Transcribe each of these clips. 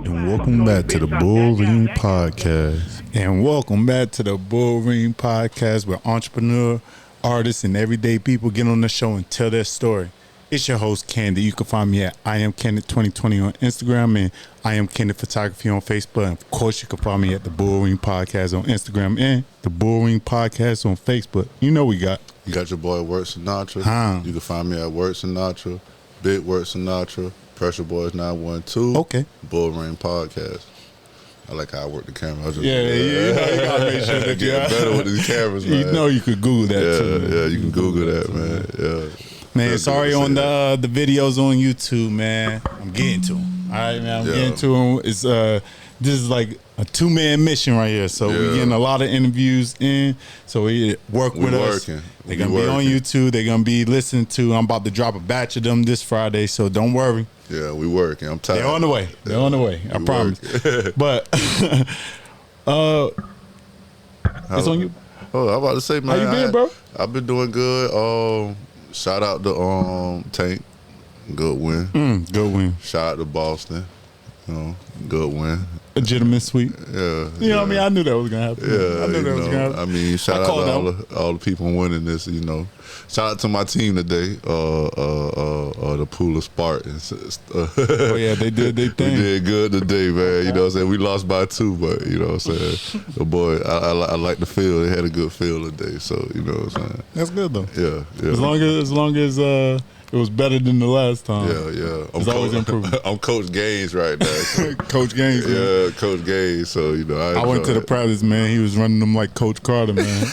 And welcome back to the Bullring Podcast. And welcome back to the Bullring Podcast, where entrepreneur, artists, and everyday people get on the show and tell their story. It's your host, Candy. You can find me at I Am Candid 2020 on Instagram and I Am Candid Photography on Facebook. And of course, you can find me at the Bullring Podcast on Instagram and the Bullring Podcast on Facebook. You know we got. You got your boy Word Sinatra. You can find me at Word Sinatra, Big Word Sinatra, Pressure Boys 912. Okay. Bullring Podcast. I like how I work the camera. You gotta make sure that get better with these cameras, man. You know you could Google that too. Man. Yeah, you can Google that, man. Yeah. Man, sorry on the videos on YouTube, man. I'm getting to them. All right, man. I'm getting to them. It's this is like a two-man mission right here. So we're getting a lot of interviews in. So we work with us. They're gonna be on YouTube. They're gonna be listened to. I'm about to drop a batch of them this Friday. So don't worry. Yeah, we working. I'm tired. They're on the way. They're on the way. I promise. But it's on you. Oh, I'm about to say, man. How you been, bro? I've been doing good. Shout out to Tank, good win. Good win. Shout out to Boston, good win. Legitimate sweep. Yeah. You know what I mean? I knew that was gonna happen. Yeah, I knew that was gonna happen. I mean, shout out to all the people winning this. Shout out to my team today. The Pool of Spartans. Oh yeah, they did their thing. We did good today, man. You know what I'm saying? We lost by 2, but you know what I'm saying? The boy, I like the field. They had a good field today, so you know what I'm saying? That's good though. Yeah. As long as it was better than the last time. Yeah. It's always improving. I'm Coach Gaines right now. So. Coach Gaines. Yeah, Coach Gaines. So I went to the practice, man. He was running them like Coach Carter, man.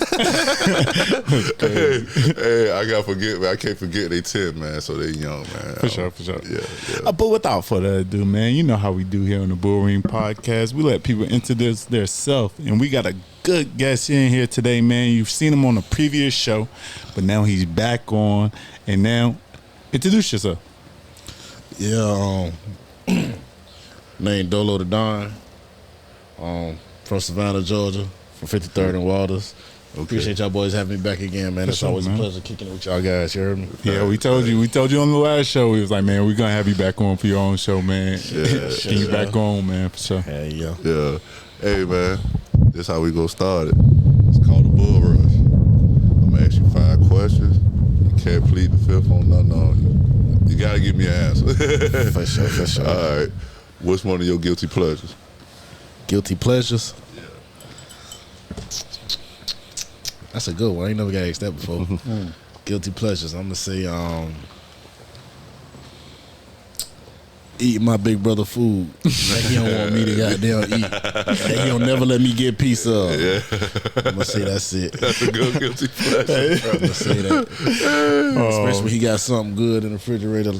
hey, I gotta forget, man. I can't forget they 10, man. So they young, man. For sure. Yeah. But without further ado, man, you know how we do here on the Bullring Podcast. We let people introduce their self, and we got a good guest in here today, man. You've seen him on a previous show, but now he's back on, and now. Introduce yourself. Yeah, named Dolo Da Don, from Savannah, Georgia, from 53rd and Waters. Okay. Appreciate y'all boys having me back again, man. It's always a pleasure kicking it with y'all guys. You heard me? Yeah, we told you on the last show. We was like, man, we're gonna have you back on for your own show, man. Get you back on, man, for sure. Yeah. Hey, man, this how we gonna start it. It's called the Bull Rush. I'm gonna ask you 5 questions. Can't plead the 5th on nothing on you. You gotta give me an answer. For sure. All right. What's one of your guilty pleasures? Guilty pleasures? Yeah. That's a good one. I ain't never got asked that before. Guilty pleasures. I'm gonna say eating my big brother food that he don't want me to goddamn eat. That he don't never let me get a piece of. Yeah. I'm gonna say that's it. That's a good guilty pleasure. I'm gonna say that. Especially when he got something good in the refrigerator.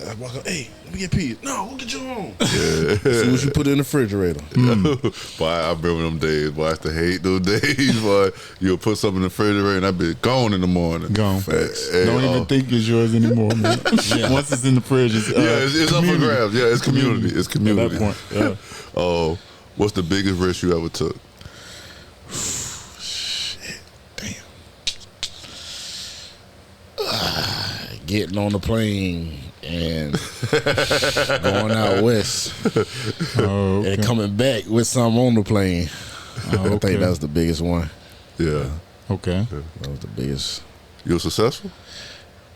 I walk up, hey, let me get a piece. No, we'll get your own. Yeah. As soon as you put it in the refrigerator. Boy, I remember them days. Boy, I used to hate those days. Boy, you'll put something in the refrigerator and I'd be gone in the morning. Gone. Facts. Don't even think it's yours anymore, man. Once it's in the fridge, it's up for grabs. Yeah, it's community. It's community. At that point, what's the biggest risk you ever took? Shit, damn. Getting on the plane and going out west and coming back with something on the plane. I think that was the biggest one. Yeah. Okay. That was the biggest. You were successful?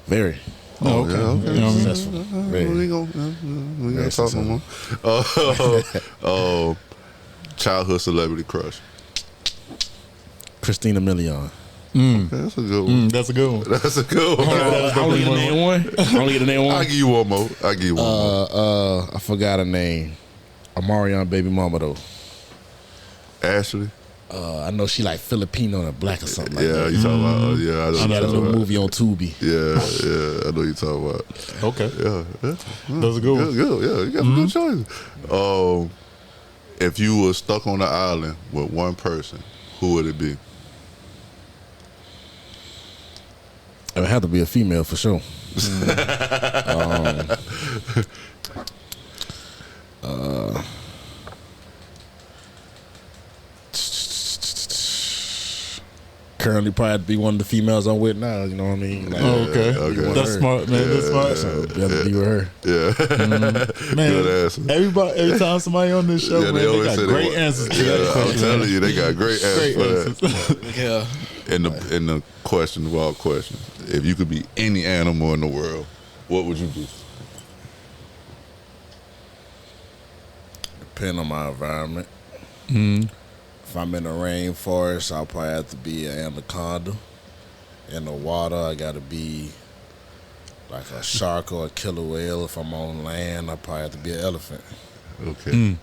Very. Okay. You know Successful. Very. We gonna talk no more. Childhood celebrity crush. Christina Milian. Okay, that's a good one. That's a good one. That's a good one. I only get to name one. I'll give you one more. I forgot her name. Amarion baby mama though. Ashley. I know she like Filipino and black or something like that. Yeah, you talking about? Yeah, I know. She got a little movie on Tubi. Yeah, I know you talking about. Okay. Yeah. Those are good ones. Good. Yeah, you got some good choices. If you were stuck on the island with one person, who would it be? It would have to be a female for sure. currently probably be one of the females I'm with now. You know what I mean? Like, okay. That's her. smart, man. That's smart. So you have to be with her. Yeah. Man, Good answer. every time somebody on this show, Yeah, man, they they always got say great they answers to that I'm question. telling you, they got great answers for that. answers. Yeah. In the question of all questions, if you could be any animal in the world, what would you be? Depending on my environment. Mm. If I'm in the rainforest, I'll probably have to be an anaconda. In the water, I gotta be like a shark or a killer whale. If I'm on land, I probably have to be an elephant. Okay.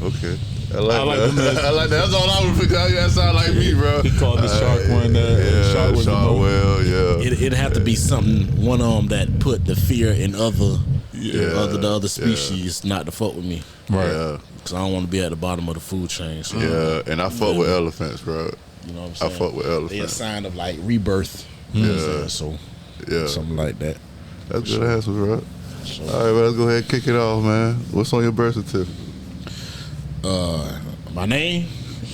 Okay. I like them that. I like that. That's all I would pick out. That sound like me, bro. He called the shark one. Shark was the shark most- whale, yeah. It'd have to be something, one of them that put the fear in the other Yeah. species not to fuck with me. Right. Yeah. Because I don't want to be at the bottom of the food chain. So, Yeah, and I fuck with elephants, bro. you know what I'm I saying? fuck with They a elephants. sign of like rebirth. You know what I'm saying? So, Yeah. something like that. That's good answer, bro. So, All right, man, let's go ahead and kick it off, man. What's on your birth certificate? my name?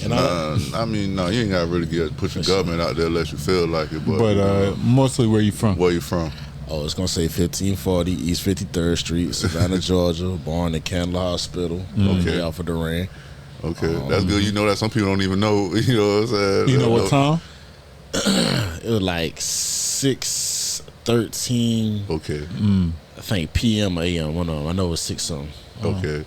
And I mean, no, you ain't got to really put your government out there unless you feel like it. But mostly where you from? where you from? Oh, it's gonna say 1540 East 53rd Street, Savannah, Georgia. Born in Candler Hospital. Okay. Off of Duran. Okay, that's good. You know that some people don't even know. You know what I'm saying? You know what time? It was like 6:13. Okay, I think PM or AM. One of them. I know it was 6 something. okay.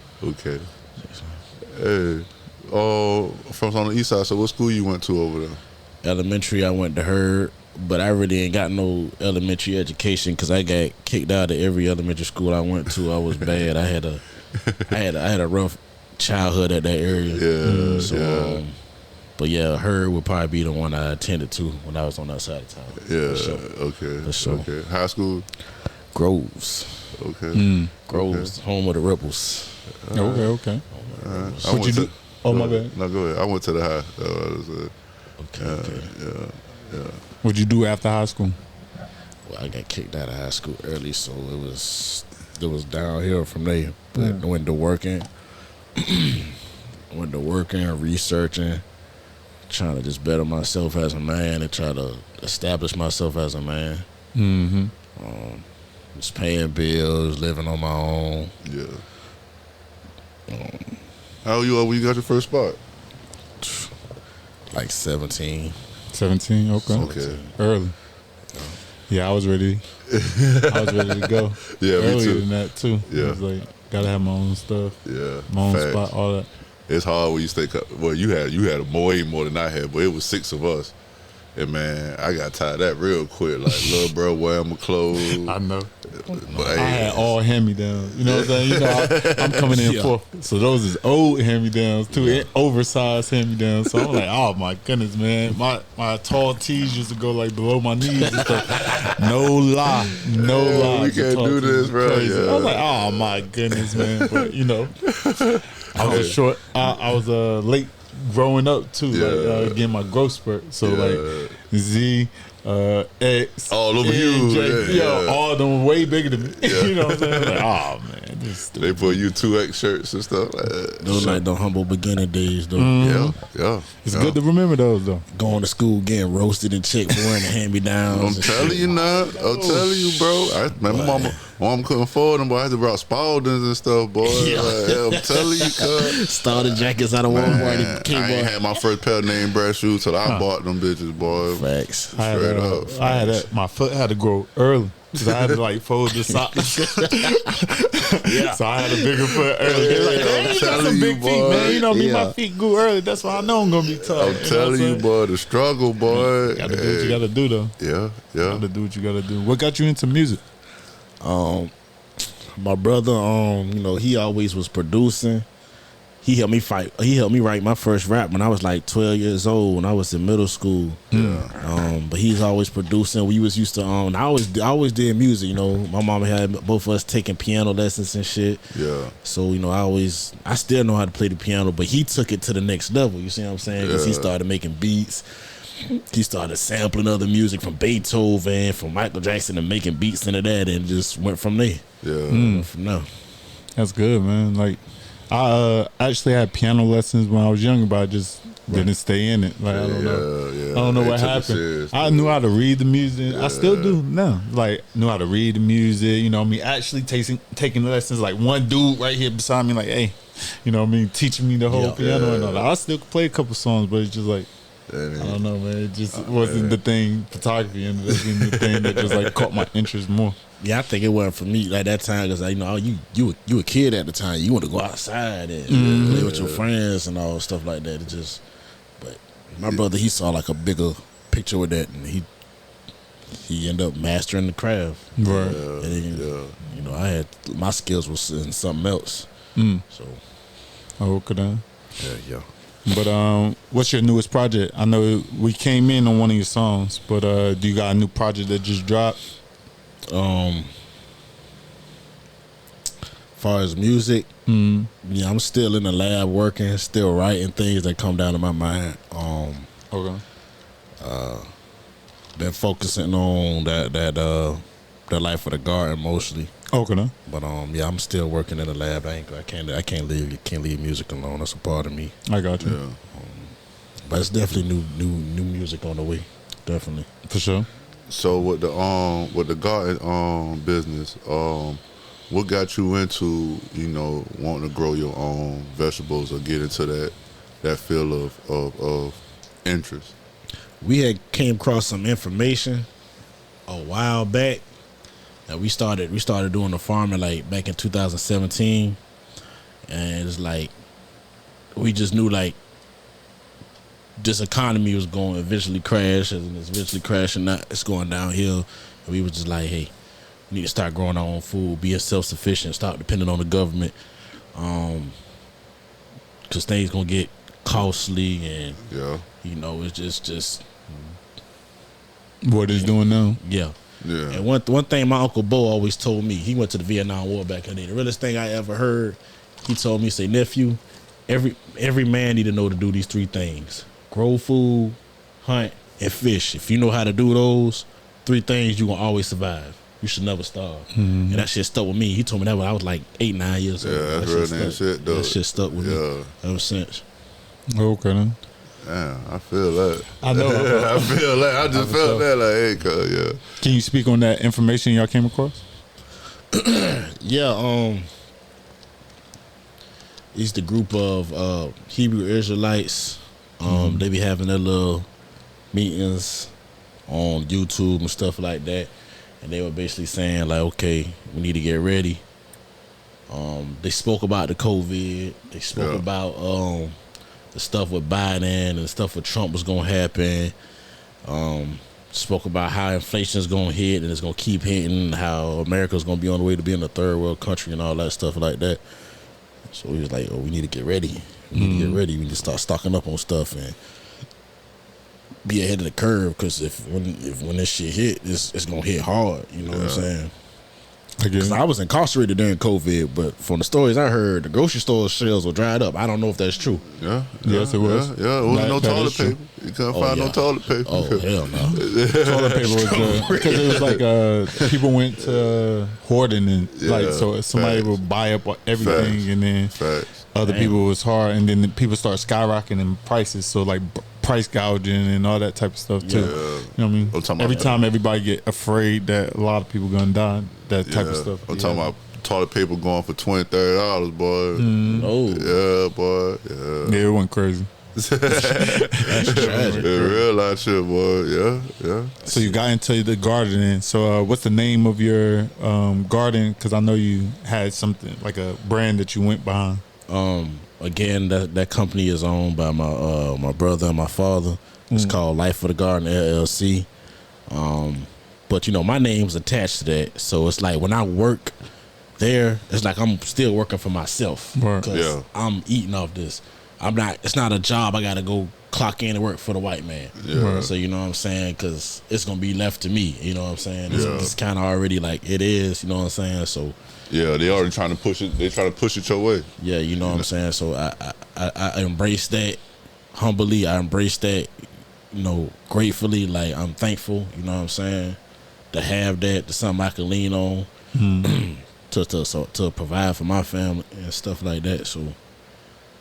Hey, from on the east side. So what school you went to over there? Elementary, I went to Hurd, but I really ain't got no elementary education because I got kicked out of every elementary school I went to. I was bad. I had a rough childhood at that area. Yeah, So, yeah. but yeah, Hurd would probably be the one I attended to when I was on that side of town. Yeah. For sure. Okay. For sure. Okay. High school. Groves. Okay. Groves, home of the Rebels. Okay. I What went you do? to- Oh, go my ahead. bad. No, go ahead. I went to the high. Okay. What'd you do after high school? Well, I got kicked out of high school early, so it was downhill from there. But I went to working, researching, trying to just better myself as a man and try to establish myself as a man. Mm-hmm. Just paying bills, living on my own. Yeah. How old you are when you got your first spot? Like 17. 17. Okay. Okay. Early. Yeah, I was ready. I was ready to go. Yeah, me Earlier too. than that too. Yeah. I was like, gotta have my own stuff, Yeah. my own Facts. spot, all that. It's hard when you stay. Well, you had way more than I had, but it was 6 of us. And man, I got tired of that real quick. Like, little bro wearing my clothes. I know. But, I had all hand-me-downs. You know what I'm saying? You know, I'm coming in Yeah. fourth. So those is old hand-me-downs too, and oversized hand-me-downs. So I'm like, oh my goodness, man. My tall tees used to go like below my knees and stuff. No lie. No Yeah, lie. we The can't tall do tees this, was bro. crazy. Yeah. I was like, oh my goodness, man. But you know, I was short. I was late growing up too, like getting my growth spurt. So like Z, X, All over N, you. J, Yeah. all of them were way bigger than me. You know what I'm saying? Like, oh man, this is stupid. They put you 2X shirts and stuff like that. Those like the humble beginner days, though. Yeah. It's good to remember those though. Going to school, getting roasted and checked for wearing the hand-me-downs. I'm telling you now. I'm telling you, bro. Man, my mama couldn't afford them, boy. I had to brought Spaldings and stuff, boy. Yeah. Like, I'm telling you, cuz. Starter jackets out of Walmart. Man, and I ain't keyboard. had my first pair of name brand shoes till I bought them bitches, boy. Facts. I Straight had, up. I had that. My foot had to grow early because I had to like fold the socks. Yeah. So I had a bigger foot early. They're like, I'm man, you got telling some you, big feet, boy. man. You know me, Yeah. my feet grew early. That's why I know I'm gonna be tall. I'm telling you, boy, the struggle, boy. Gotta do what you gotta do though. Yeah. Gotta do what you gotta do. What got you into music? My brother, he always was producing. He helped me write my first rap when I was like 12 years old, when I was in middle school. But he's always producing. We was used to I always did music, you know. My mom had both of us taking piano lessons and shit. Yeah. So, you know, I still know how to play the piano, but he took it to the next level, you see what I'm saying? Because he started making beats. He started sampling other music from Beethoven, from Michael Jackson, and making beats into that, and just went from there. Yeah. From there. That's good, man. Like I actually had piano lessons when I was younger, but I just didn't stay in it. Like I don't know. Yeah. I don't know They what took it happened. serious, I dude. knew how to read the music. I still do now. Like knew how to read the music. You know what I mean? Actually taking lessons. Like one dude right here beside me, like, hey, you know what I mean, teaching me the whole piano and all that. I still could play a couple songs, but it's just like I don't know, man. It just wasn't the thing. Photography ended up being the thing that just like caught my interest more. Yeah, I think it wasn't for me like that time because you know you a kid at the time. You want to go outside and play with your friends and all stuff like that. It just, but my brother, he saw like a bigger picture with that, and he ended up mastering the craft. Right. And then, you know, I had my skills was in something else. So Okay. yeah. But what's your newest project? I know we came in on one of your songs, but do you got a new project that just dropped? Far as music, yeah, I'm still in the lab working, still writing things that come down to my mind. Okay. Been focusing on that life of the garden mostly. Okay. But yeah, I'm still working in the lab. I can't leave music alone. That's a part of me. I got you. Yeah. But it's definitely new music on the way. Definitely. For sure. So with the garden business, what got you into, you know, wanting to grow your own vegetables or get into that field of interest? We had came across some information a while back. And we started doing the farming like back in 2017, and it's like we just knew like this economy was going to eventually crash, and it's eventually crashing. Not it's going downhill, and we was just like, hey, we need to start growing our own food, being self-sufficient, stop depending on the government, because things gonna get costly, and you know it's just What it's doing now? yeah. Yeah. And one thing my Uncle Bo always told me, he went to the Vietnam War back in the day. The realest thing I ever heard, he told me, say, nephew, every man need to know to do these three things: grow food, hunt, and fish. If you know how to do those three things, you gonna always survive. You should never starve. And that shit stuck with me. He told me that when I was like 8, 9 years old. Yeah, that's real damn shit, though. That shit stuck with me ever since. Okay. Then. Yeah, I feel that. I know. I feel that. I just felt that. Like, hey, cuz, yeah. Can you speak on that information y'all came across? Yeah, it's the group of Hebrew Israelites. They be having their little meetings on YouTube and stuff like that, and they were basically saying like, okay, we need to get ready. They spoke about the COVID. They spoke about the stuff with Biden and the stuff with Trump was gonna happen. Spoke about how inflation is gonna hit and it's gonna keep hitting. How America's gonna be on the way to being a third world country and all that stuff like that. So we was like, oh, we need to get ready. We need to get ready. We need to start stocking up on stuff and be ahead of the curve. Because if when this shit hit, it's gonna hit hard. You know what I'm saying? Because I was incarcerated during COVID, but from the stories I heard, the grocery store shelves were dried up. I don't know if that's true. Yes, it was. Yeah, it wasn't no That toilet is true. paper. You couldn't find no toilet paper. Oh, hell no. Toilet paper was because it was like people went to hoarding and like so somebody would buy up everything and then other people was hard and then people start skyrocketing in prices, so like price gouging and all that type of stuff too. You know what I mean? Every time everybody get afraid that a lot of people gonna die, that type of stuff. I'm talking about toilet paper going for $20, $30, boy. Oh, Yeah, boy. Yeah, it went crazy. that's tragic. Yeah, real life shit, boy. Yeah. So you got into the gardening. So what's the name of your garden? Because I know you had something like a brand that you went behind. Again, that company is owned by my brother and my father. It's called Life of the Garden LLC. But you know, my name's attached to that, so it's like when I work there, it's like I'm still working for myself because I'm eating off this. I'm not. It's not a job. I gotta go clock in and work for the white man. So you know what I'm saying? Because it's gonna be left to me. You know what I'm saying? It's kind of already like it is. You know what I'm saying? So. Yeah, they already trying to push it. They trying to push it your way. Yeah, you know what I'm saying. So I embrace that humbly. I embrace that, you know, gratefully. Like I'm thankful. You know what I'm saying, to have that, to something I can lean on, to provide for my family and stuff like that. So,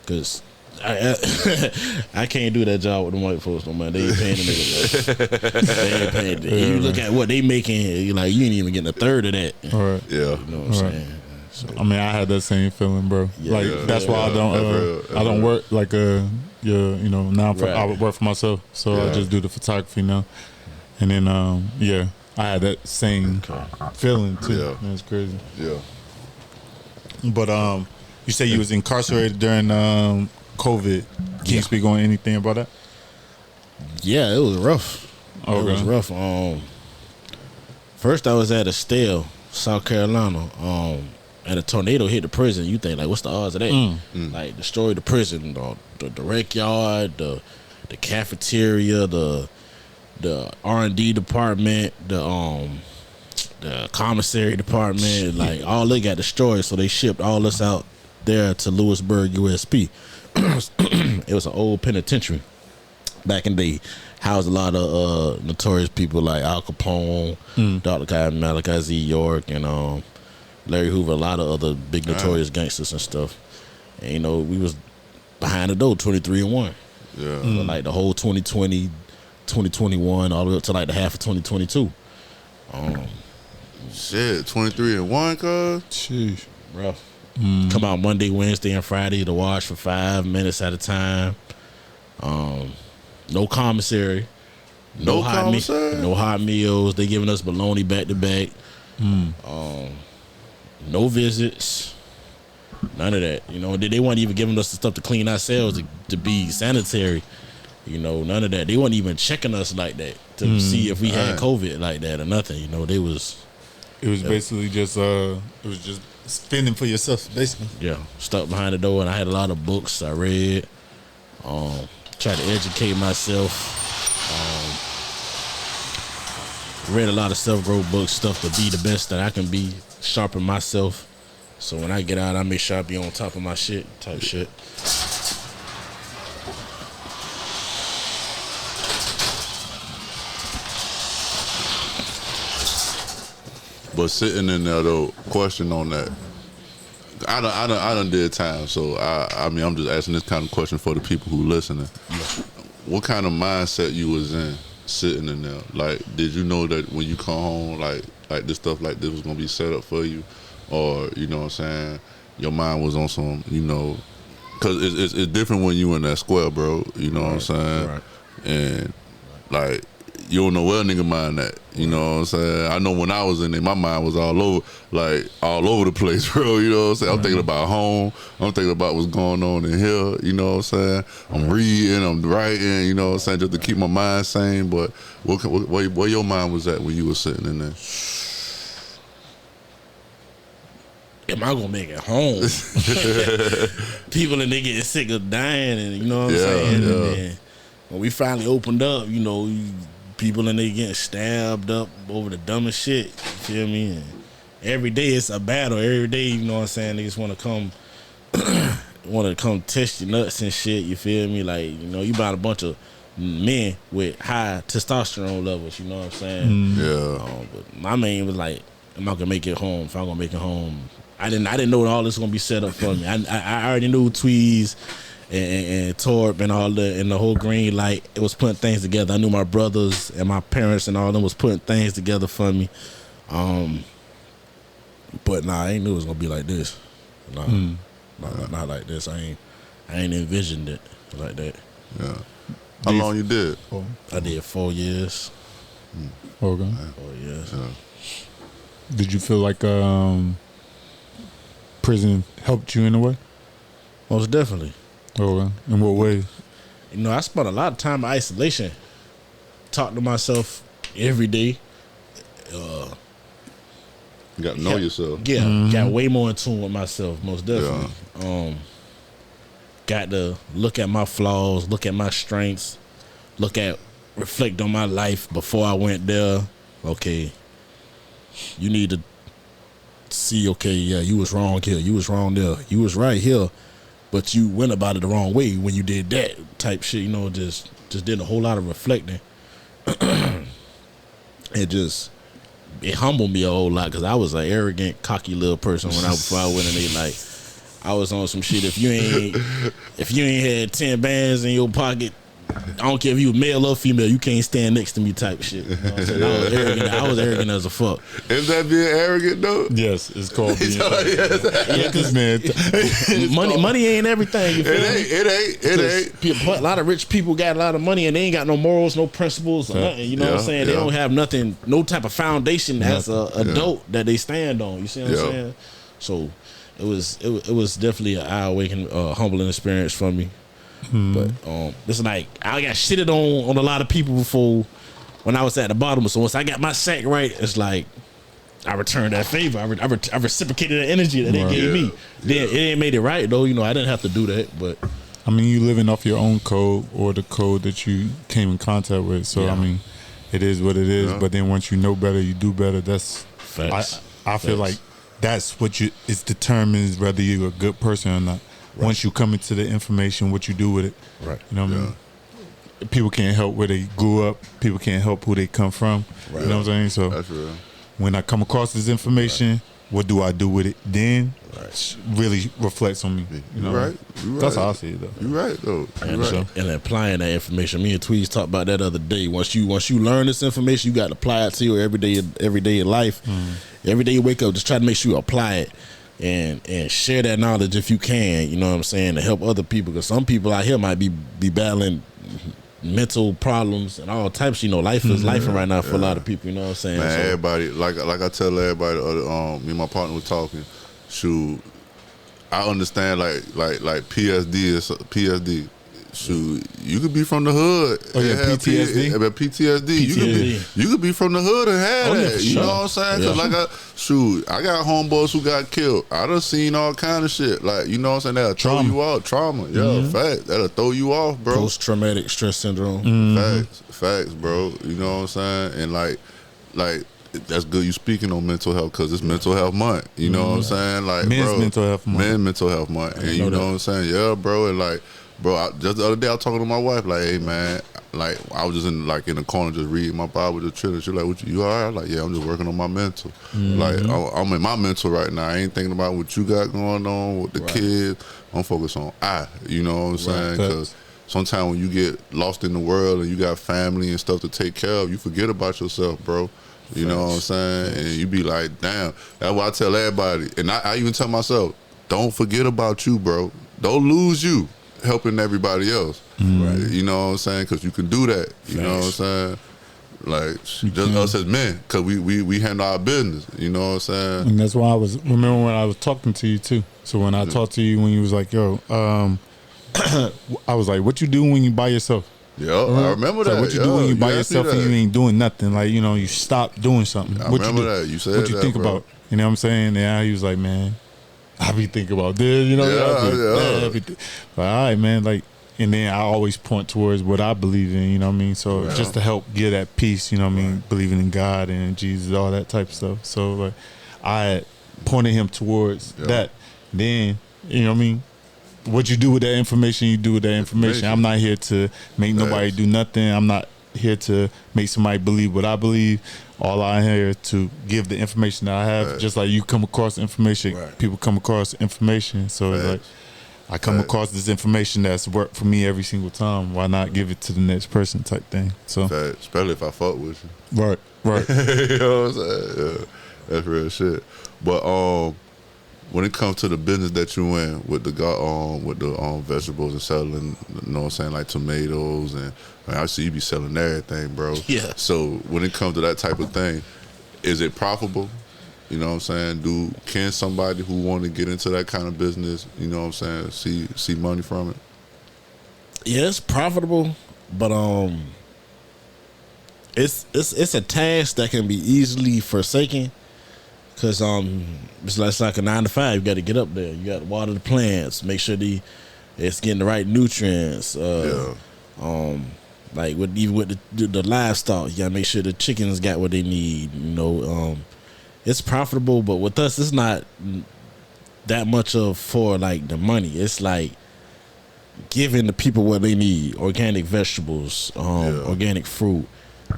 because I can't do that job with the white folks, no man. They ain't paying the niggas. They ain't paying. Yeah, you look at what they making, you like you ain't even getting a third of that. All right. Yeah. You know what I'm saying? So, I mean, I had that same feeling, bro. Yeah, like that's why I don't work like now I would work for myself, so I just do the photography now. And then I had that same feeling too. Yeah. That's crazy. Yeah. But you say you was incarcerated during COVID. Can you speak on anything about that? yeah, it was rough. Okay. It was rough. First I was at Estelle, South Carolina. And a tornado hit the prison. You think like, what's the odds of that? Like destroyed the prison, the rec yard, the cafeteria, the R&D department, the commissary department, like all they got destroyed. So they shipped all us out there to Lewisburg, USP. It was an old penitentiary back in the day. Housed a lot of notorious people like Al Capone, Dr. Malachi Z. York, and Larry Hoover, a lot of other big notorious gangsters and stuff. And we was behind the door 23-1. Yeah. So like the whole 2020, 2021, all the way up to like the half of 2022. Shit, 23-1, cuz. Sheesh. Rough. Come out Monday, Wednesday, and Friday to watch for 5 minutes at a time. No commissary. No commissary? No hot meals. They giving us bologna back to back. No visits. None of that. They weren't even giving us the stuff to clean ourselves to be sanitary. None of that. They weren't even checking us like that to see if we had COVID like that or nothing. They was. It was basically just spending for yourself, basically. Yeah, stuck behind the door, and I had a lot of books I read. Tried to educate myself. Read a lot of self-growth books, stuff to be the best that I can be, sharpen myself. So when I get out, I make sure I be on top of my shit, type shit. But sitting in there though, question on that. I done did time, so I mean I'm just asking this kind of question for the people who listening. Yeah. What kind of mindset you was in sitting in there? Like, did you know that when you come home, like this stuff like this was gonna be set up for you, or you know what I'm saying? Your mind was on some, because it's different when you in that square, bro. You know what I'm saying? Right. And like. You don't know where nigga mind that. You know what I'm saying? I know when I was in there, my mind was all over the place, bro. You know what I'm saying? I'm thinking about home. I'm thinking about what's going on in here. You know what I'm saying? I'm reading, I'm writing, you know what I'm saying, just to keep my mind sane. But where your mind was at when you were sitting in there? Am I gonna make it home? People and they getting sick of dying, and you know what I'm saying? Yeah. And then when we finally opened up, people and they getting stabbed up over the dumbest shit. You feel me? And every day it's a battle. Every day, you know what I'm saying, they just want to come test your nuts and shit. You feel me? Like, you about a bunch of men with high testosterone levels. You know what I'm saying? Yeah. But my main was like, am I gonna make it home? If I'm gonna make it home, I didn't know all this was gonna be set up for me. I already knew Tweez and Torp and the whole Greenlight, it was putting things together. I knew my brothers and my parents and all them was putting things together for me. But I ain't knew it was gonna be like this. Not like this. I ain't envisioned it like that. Yeah. How long you did? I did 4 years. Okay. 4 years. Yeah. Did you feel like prison helped you in a way? Most definitely. Okay. In what way? I spent a lot of time in isolation. Talk to myself every day. You got to know yourself. Yeah, got way more in tune with myself, most definitely. Got to look at my flaws, look at my strengths, reflect on my life before I went there. Okay, you need to see, okay, yeah, you was wrong here, you was wrong there, you was right here, but you went about it the wrong way when you did that type shit. Just did a whole lot of reflecting. It humbled me a whole lot because I was an arrogant, cocky little person before I went in there. Like, I was on some shit. If you ain't had 10 bands in your pocket, I don't care if you was male or female, you can't stand next to me type shit. You know what I'm saying? I was arrogant as a fuck. Is that being arrogant though? Yes, it's called being Yeah, cause money ain't everything. You feel me? It ain't. A lot of rich people got a lot of money and they ain't got no morals, no principles, or nothing. You know what I'm saying? They don't have nothing, no type of foundation as a adult that they stand on. You see what I'm saying? So it was definitely an eye-awakening, humbling experience for me. But it's like I got shitted on a lot of people before when I was at the bottom. So once I got my sack right, it's like I returned that favor. I reciprocated the energy that they gave me. Then it ain't made it right though. You know, I didn't have to do that. But I mean, you living off your own code or the code that you came in contact with. So I mean, it is what it is. But then once you know better, you do better. That's facts. I feel like that's what it determines whether you're a good person or not. Right. Once you come into the information, what you do with it. Right. You know what I mean? People can't help where they grew up. People can't help who they come from. Right. You know what I'm saying? So that's real. When I come across this information, what do I do with it? Then really reflects on me. You know? Right. That's how I see it though. You're right though. And applying that information. Me and Tweez talked about that the other day. Once you learn this information, you got to apply it to your everyday life. Every day you wake up, just try to make sure you apply it. And share that knowledge if you can, you know what I'm saying, to help other people. Because some people out here might be battling mental problems and all types. You know, life is life right now for a lot of people. You know what I'm saying? Man, everybody, like I tell everybody, me and my partner was talking. Shoot, I understand like PSD is PSD. Shoot, you could be from the hood. Oh yeah, PTSD. PTSD. You could be from the hood and have that. You know what I'm saying? Cause I got homeboys who got killed. I done seen all kind of shit. Like, you know what I'm saying? That'll throw you off. Trauma. Yeah, fact. That'll throw you off, bro. Post-traumatic stress syndrome. Facts, bro. You know what I'm saying? And like that's good you speaking on mental health because it's mental health month. You know what I'm saying? Like, men's mental health month. Men's mental health month. And you know what I'm saying? Yeah, bro. And like, bro, just the other day I was talking to my wife, like, hey man, like I was just in the corner just reading my Bible, just chilling. She like, what you all right? Like, yeah, I'm just working on my mental. Like I'm in my mental right now. I ain't thinking about what you got going on with the kids. I'm focused on you know what I'm saying? Because sometimes when you get lost in the world and you got family and stuff to take care of, you forget about yourself, bro. You know what I'm saying? And you be like, damn. That's why I tell everybody, and I even tell myself, don't forget about you, bro. Don't lose you helping everybody else. You know what I'm saying? Because you can do that. You know what I'm saying? Like, just us as men, because we handle our business. You know what I'm saying? And that's why remember when I was talking to you too. So when I talked to you, when you was like, yo, I was like, what you do when you by yourself? Yeah, I remember that. What you do when you by yourself and you ain't doing nothing? Like, you know, you stop doing something. I remember that. You said that. What you think about? You know what I'm saying? Yeah, he was like, man, I be thinking about this. You know, but all right, man. Like, and then I always point towards what I believe in. You know what I mean? So just to help get that peace. You know what I mean? Believing in God and Jesus, all that type of stuff. So like, I pointed him towards that. Then, you know what I mean? What you do with that information, you do with that information. I'm not here to make nobody do nothing. I'm not here to make somebody believe what I believe. All I'm here to give the information that I have. Just like you come across information, people come across information. So like, I come across this information that's worked for me every single time. Why not give it to the next person type thing? So especially if I fuck with you. Right. You know what I'm saying? Yeah, that's real shit. But when it comes to the business that you in with the vegetables and selling, you know what I'm saying, like tomatoes and I see you be selling everything, bro. Yeah. So when it comes to that type of thing, is it profitable? You know what I'm saying? Can somebody who want to get into that kind of business, you know what I'm saying, see money from it? Yeah, it's profitable, but it's a task that can be easily forsaken. Cause it's like a 9 to 5. You got to get up there. You got to water the plants, make sure it's getting the right nutrients. Like even with the livestock, you got to make sure the chickens got what they need. You know, it's profitable, but with us, it's not that much for like the money. It's like giving the people what they need: organic vegetables, organic fruit.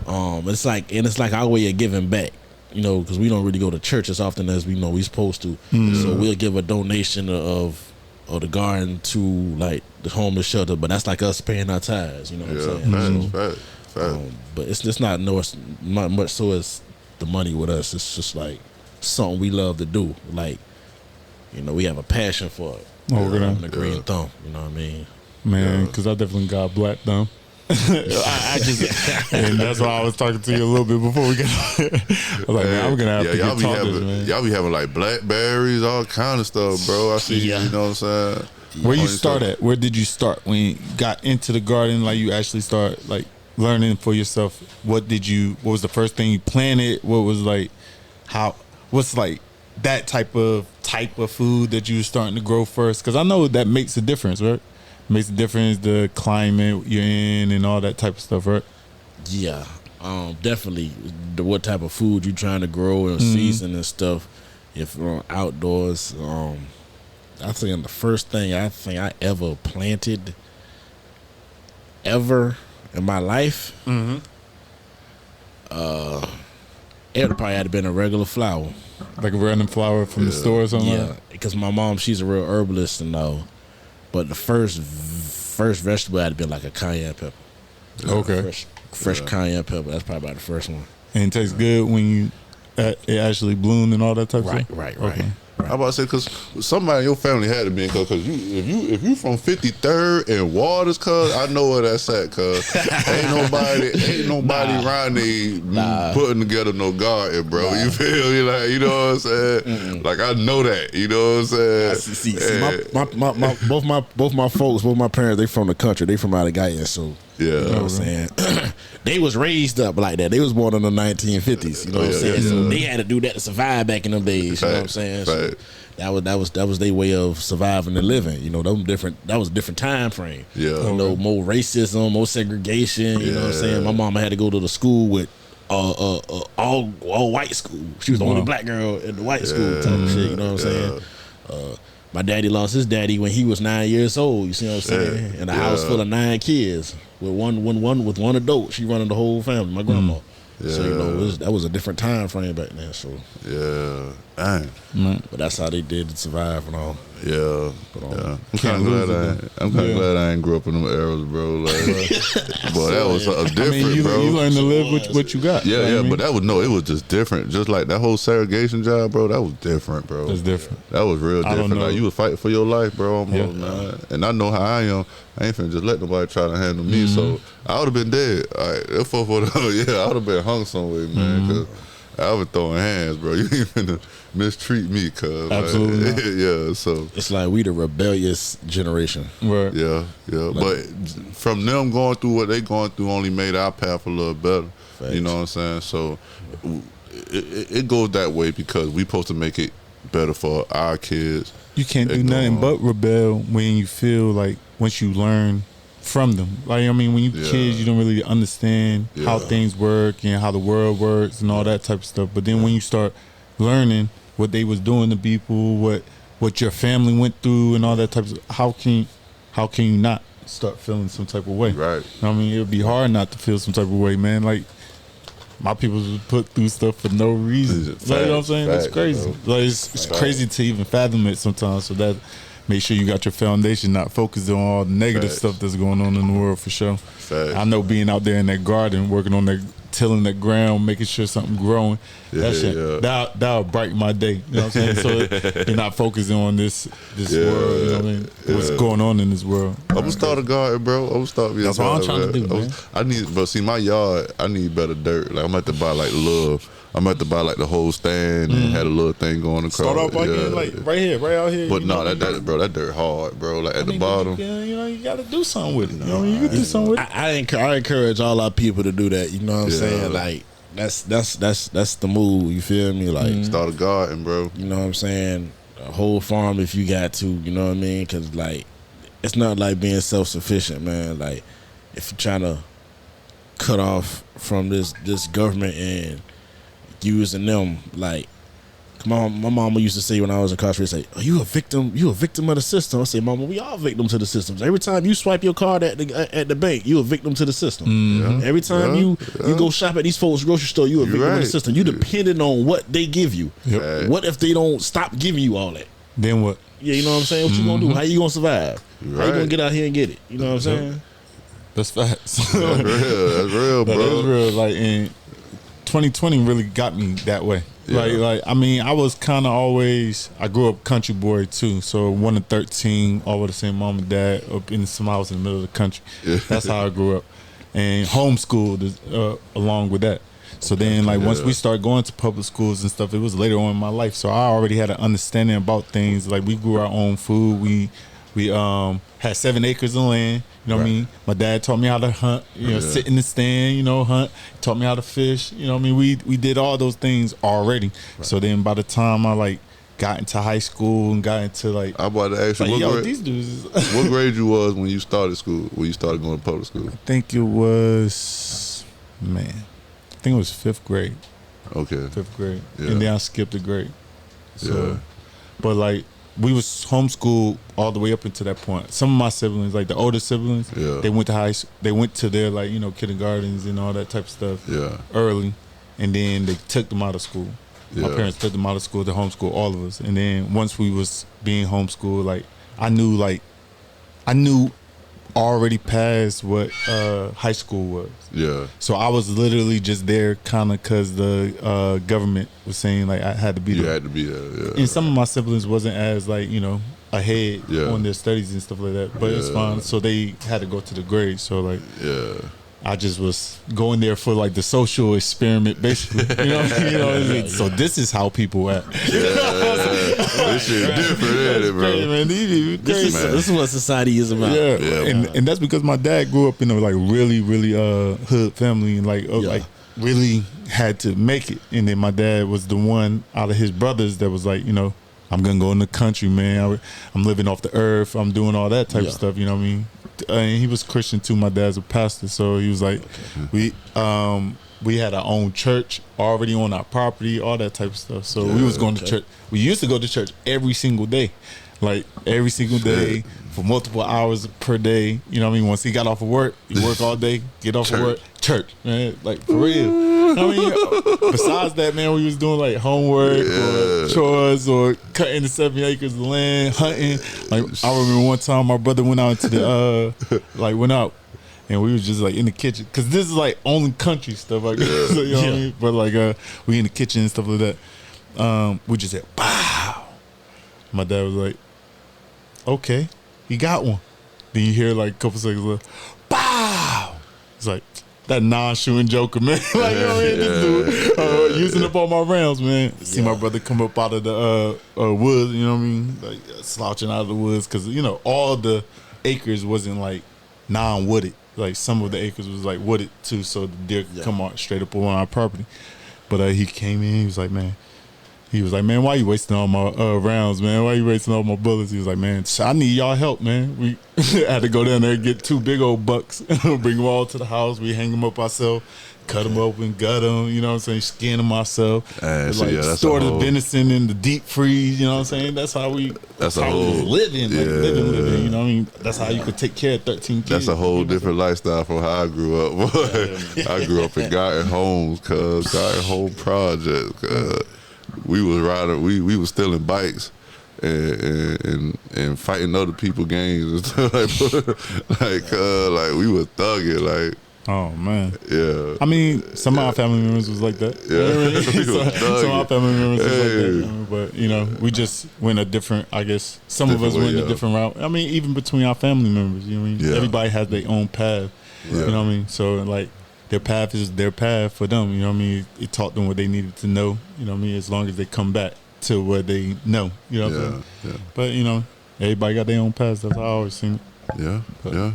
It's like our way of giving back. You know, because we don't really go to church as often as we know we're supposed to. So we'll give a donation of the garden to like the homeless shelter, but that's like us paying our tithes. You know what I'm saying? Facts. But it's just not much so as the money with us. It's just like something we love to do. Like, you know, we have a passion for it. Having a green thumb. You know what I mean? Man, because I definitely got a black thumb. I just, and that's why I was talking to you a little bit before we got. I was like, man, I'm gonna have to get taught this, man. Y'all be having like blackberries, all kind of stuff, bro. I see. You know what I'm saying? Where you start at? Where did you start when you got into the garden? Like you actually start like learning for yourself. What was the first thing you planted? What was like, what's like that type of food that you were starting to grow first? Because I know that makes a difference, right? Makes a difference, the climate you're in and all that type of stuff, right? Yeah, definitely. What type of food you trying to grow and season and stuff. If you're outdoors, I think the first thing I ever planted ever in my life, it probably had been a regular flower, like a random flower from the store or something. Yeah, because my mom, she's a real herbalist and all. But the first vegetable had been like a cayenne pepper. Okay. Fresh cayenne pepper. That's probably about the first one. And it tastes good when you it actually bloomed and all that type of stuff? Right. I'm about to say, because somebody in your family had to be in, because if you from 53rd and Waters, cuz I know where that's at, cuz ain't nobody around there putting together no garden, bro. You feel me? Like, you know what I'm saying? Like, I know that, you know what I'm saying? See, both my parents, they from the country, they from out of Guyana, so yeah, you know what I'm saying? They was raised up like that. They was born in the 1950s. You know what I'm saying? Yeah. So they had to do that to survive back in them days. You know what I'm saying? So that was their way of surviving and living. You know, that was a different time frame. Yeah. You know, more racism, more segregation. You know what I'm saying? My mama had to go to the school with all white school. She was the only black girl in the white school type of shit. You know what I'm saying? My daddy lost his daddy when he was 9 years old. You see what I'm saying? In a house full of 9 kids with one adult. She running the whole family. My grandma. Yeah. So you know that was a different time frame back then. So yeah, dang. But that's how they did to survive and all. Yeah, I'm kind of glad I ain't grew up in them eras, bro. Like, boy, that was different, bro. You learned to live with what you got. Yeah, but it was just different. Just like that whole segregation job, bro. That was different, bro. That's different. That was real different. Like, you was fighting for your life, bro. Almost, Yeah. man. And I know how I am. I ain't finna just let nobody try to handle me. So I would have been dead. All right, I would have been hung somewhere, man. Cause I was throwing hands, bro. You ain't finna mistreat me, cuz. Absolutely. Like, yeah, so. It's like we the rebellious generation. Right. Yeah. But from them going through what they going through only made our path a little better. Facts. You know what I'm saying? So it goes that way because we supposed to make it better for our kids. You can't do nothing but rebel when you feel like once you learn from them. Like, I mean, when you kids, you don't really understand how things work and how the world works and all that type of stuff. But then when you start learning what they was doing to people, what your family went through and all that type of stuff, how can you not start feeling some type of way? Right. I mean, it would be hard not to feel some type of way, man. Like, my people was put through stuff for no reason. Like, you know what I'm saying? That's crazy. Like, it's crazy to even fathom it sometimes. So that make sure you got your foundation not focused on all the negative stuff that's going on in the world, for sure. I know being out there in that garden, working on that, tilling that ground, making sure something growing, that'll brighten my day. You know what I'm saying? So you're not focusing on this world. You know what I mean? What's going on in this world? I'm gonna start a garden, bro. I'm gonna start me a That's what I'm garden, trying to do, man. But see, my yard, I need better dirt. Like, I'm gonna have to buy like the whole stand and had a little thing going across. Start off by getting like right out here. But no, that dirt hard, bro. Like at the bottom. You got to do something with it. You know, you can do something with it. I encourage all our people to do that. You know what I'm saying? Like that's the move. You feel me? Like start a garden, bro. You know what I'm saying? A whole farm if you got to. You know what I mean? Because like it's not like being self-sufficient, man. Like if you're trying to cut off from this government and using them, like my mama used to say when I was incarcerated, say, "Are you a victim? You a victim of the system?" I say, "Mama, we all victims to the systems. Every time you swipe your card at the bank, you a victim to the system. Every time you go shop at these folks' grocery store, you a victim of the system. You depending on what they give you. What if they don't stop giving you all that? Then what? Yeah, you know what I'm saying? What you gonna do? How you gonna survive? How you gonna get out here and get it? You know what I'm saying? That's facts. That's real. That's real, bro. That is real. Like, in 2020 really got me that way. Yeah. I mean, I was kind of always. I grew up country boy too. So 1 of 13, all with the same mom and dad up in some house in the middle of the country. Yeah. That's how I grew up, and homeschooled along with that. So then, like, once we started going to public schools and stuff, it was later on in my life. So I already had an understanding about things. Like, we grew our own food. We had 7 acres of land. You know what I mean? My dad taught me how to hunt. You know, sit in the stand. You know, hunt. Taught me how to fish. You know what I mean? We did all those things already. Right. So then, by the time I like got into high school and got into like, I'm about to ask you, like, what grade, these dudes. what grade you was when you started school? When you started going to public school? I think it was, man. I think it was 5th grade. Okay. 5th grade. Yeah. And then I skipped a grade. So, Yeah. but like, we was homeschooled all the way up until that point. Some of my siblings, like the older siblings, they went to they went to their, like, you know, kindergartens and all that type of stuff early, and then they took them out of school. My parents took them out of school to homeschool all of us, and then once we was being homeschooled, like, I knew already past what high school was. Yeah. So I was literally just there kind of because the government was saying, like, I had to be there. You had to be there, yeah. And some of my siblings wasn't as, like, you know, ahead on their studies and stuff like that. But it's fine. So they had to go to the grade. So, like, I just was going there for, like, the social experiment, basically. So this is how people act. This shit different, ain't it, bro? Crazy, man. This is what society is about. And that's because my dad grew up in a, like, really, really hood family, and like really had to make it. And then my dad was the one out of his brothers that was like, you know, I'm gonna go in the country, man. I'm living off the earth. I'm doing all that type of stuff. You know what I mean? And he was Christian too. My dad's a pastor, so he was like, we had our own church already on our property, all that type of stuff. So we was going to church. We used to go to church every single day, like every single day for multiple hours per day. You know what I mean? Once he got off of work, he work all day, get off of work, church, man, like for real. I mean, besides that, man, we was doing like homework or chores or cutting the 7 acres of land, hunting. Like, I remember one time my brother went out to the went out. And we was just like in the kitchen, cause this is like only country stuff, I guess. So, you know what I mean? But like, we in the kitchen and stuff like that. We just said, "Pow!" My dad was like, "Okay, he got one." Then you hear like a couple seconds later, "Pow!" It's like that non-shooting joker, man. Like, you know what I mean? This dude using up all my rounds, man. See my brother come up out of the woods, you know what I mean? Like slouching out of the woods, cause you know all the acres wasn't like non-wooded. Like some of the acres was like wooded too, so the deer could come out straight up on our property. But he came in, he was like, man, why you wasting all my rounds, man? Why you wasting all my bullets? He was like, man, I need y'all help, man. We had to go down there and get 2 big old bucks, bring them all to the house. We hang them up ourselves, cut them open, gut them, you know what I'm saying, skin them ourselves. Store the venison in the deep freeze, you know what I'm saying? That's how we was living, living, you know what I mean? That's how you could take care of 13 kids. That's a whole different lifestyle from how I grew up, boy. I grew up in Garden Homes, Garden Home Project. We was riding, we was stealing bikes and fighting other people's games and stuff like we was thugging, like. Oh man, yeah. I mean, some of our family members was like that. Yeah, you know what I mean? Some of our family members was like that. You know? But you know, we just went a different. I guess some of us went a different route. I mean, even between our family members, you know what I mean? Yeah. Everybody has their own path. Yeah. You know what I mean? So like, their path is their path for them. You know what I mean? It taught them what they needed to know. You know what I mean? As long as they come back to what they know. You know what I'm saying? Yeah. But you know, everybody got their own paths. That's how I always seen it. Yeah,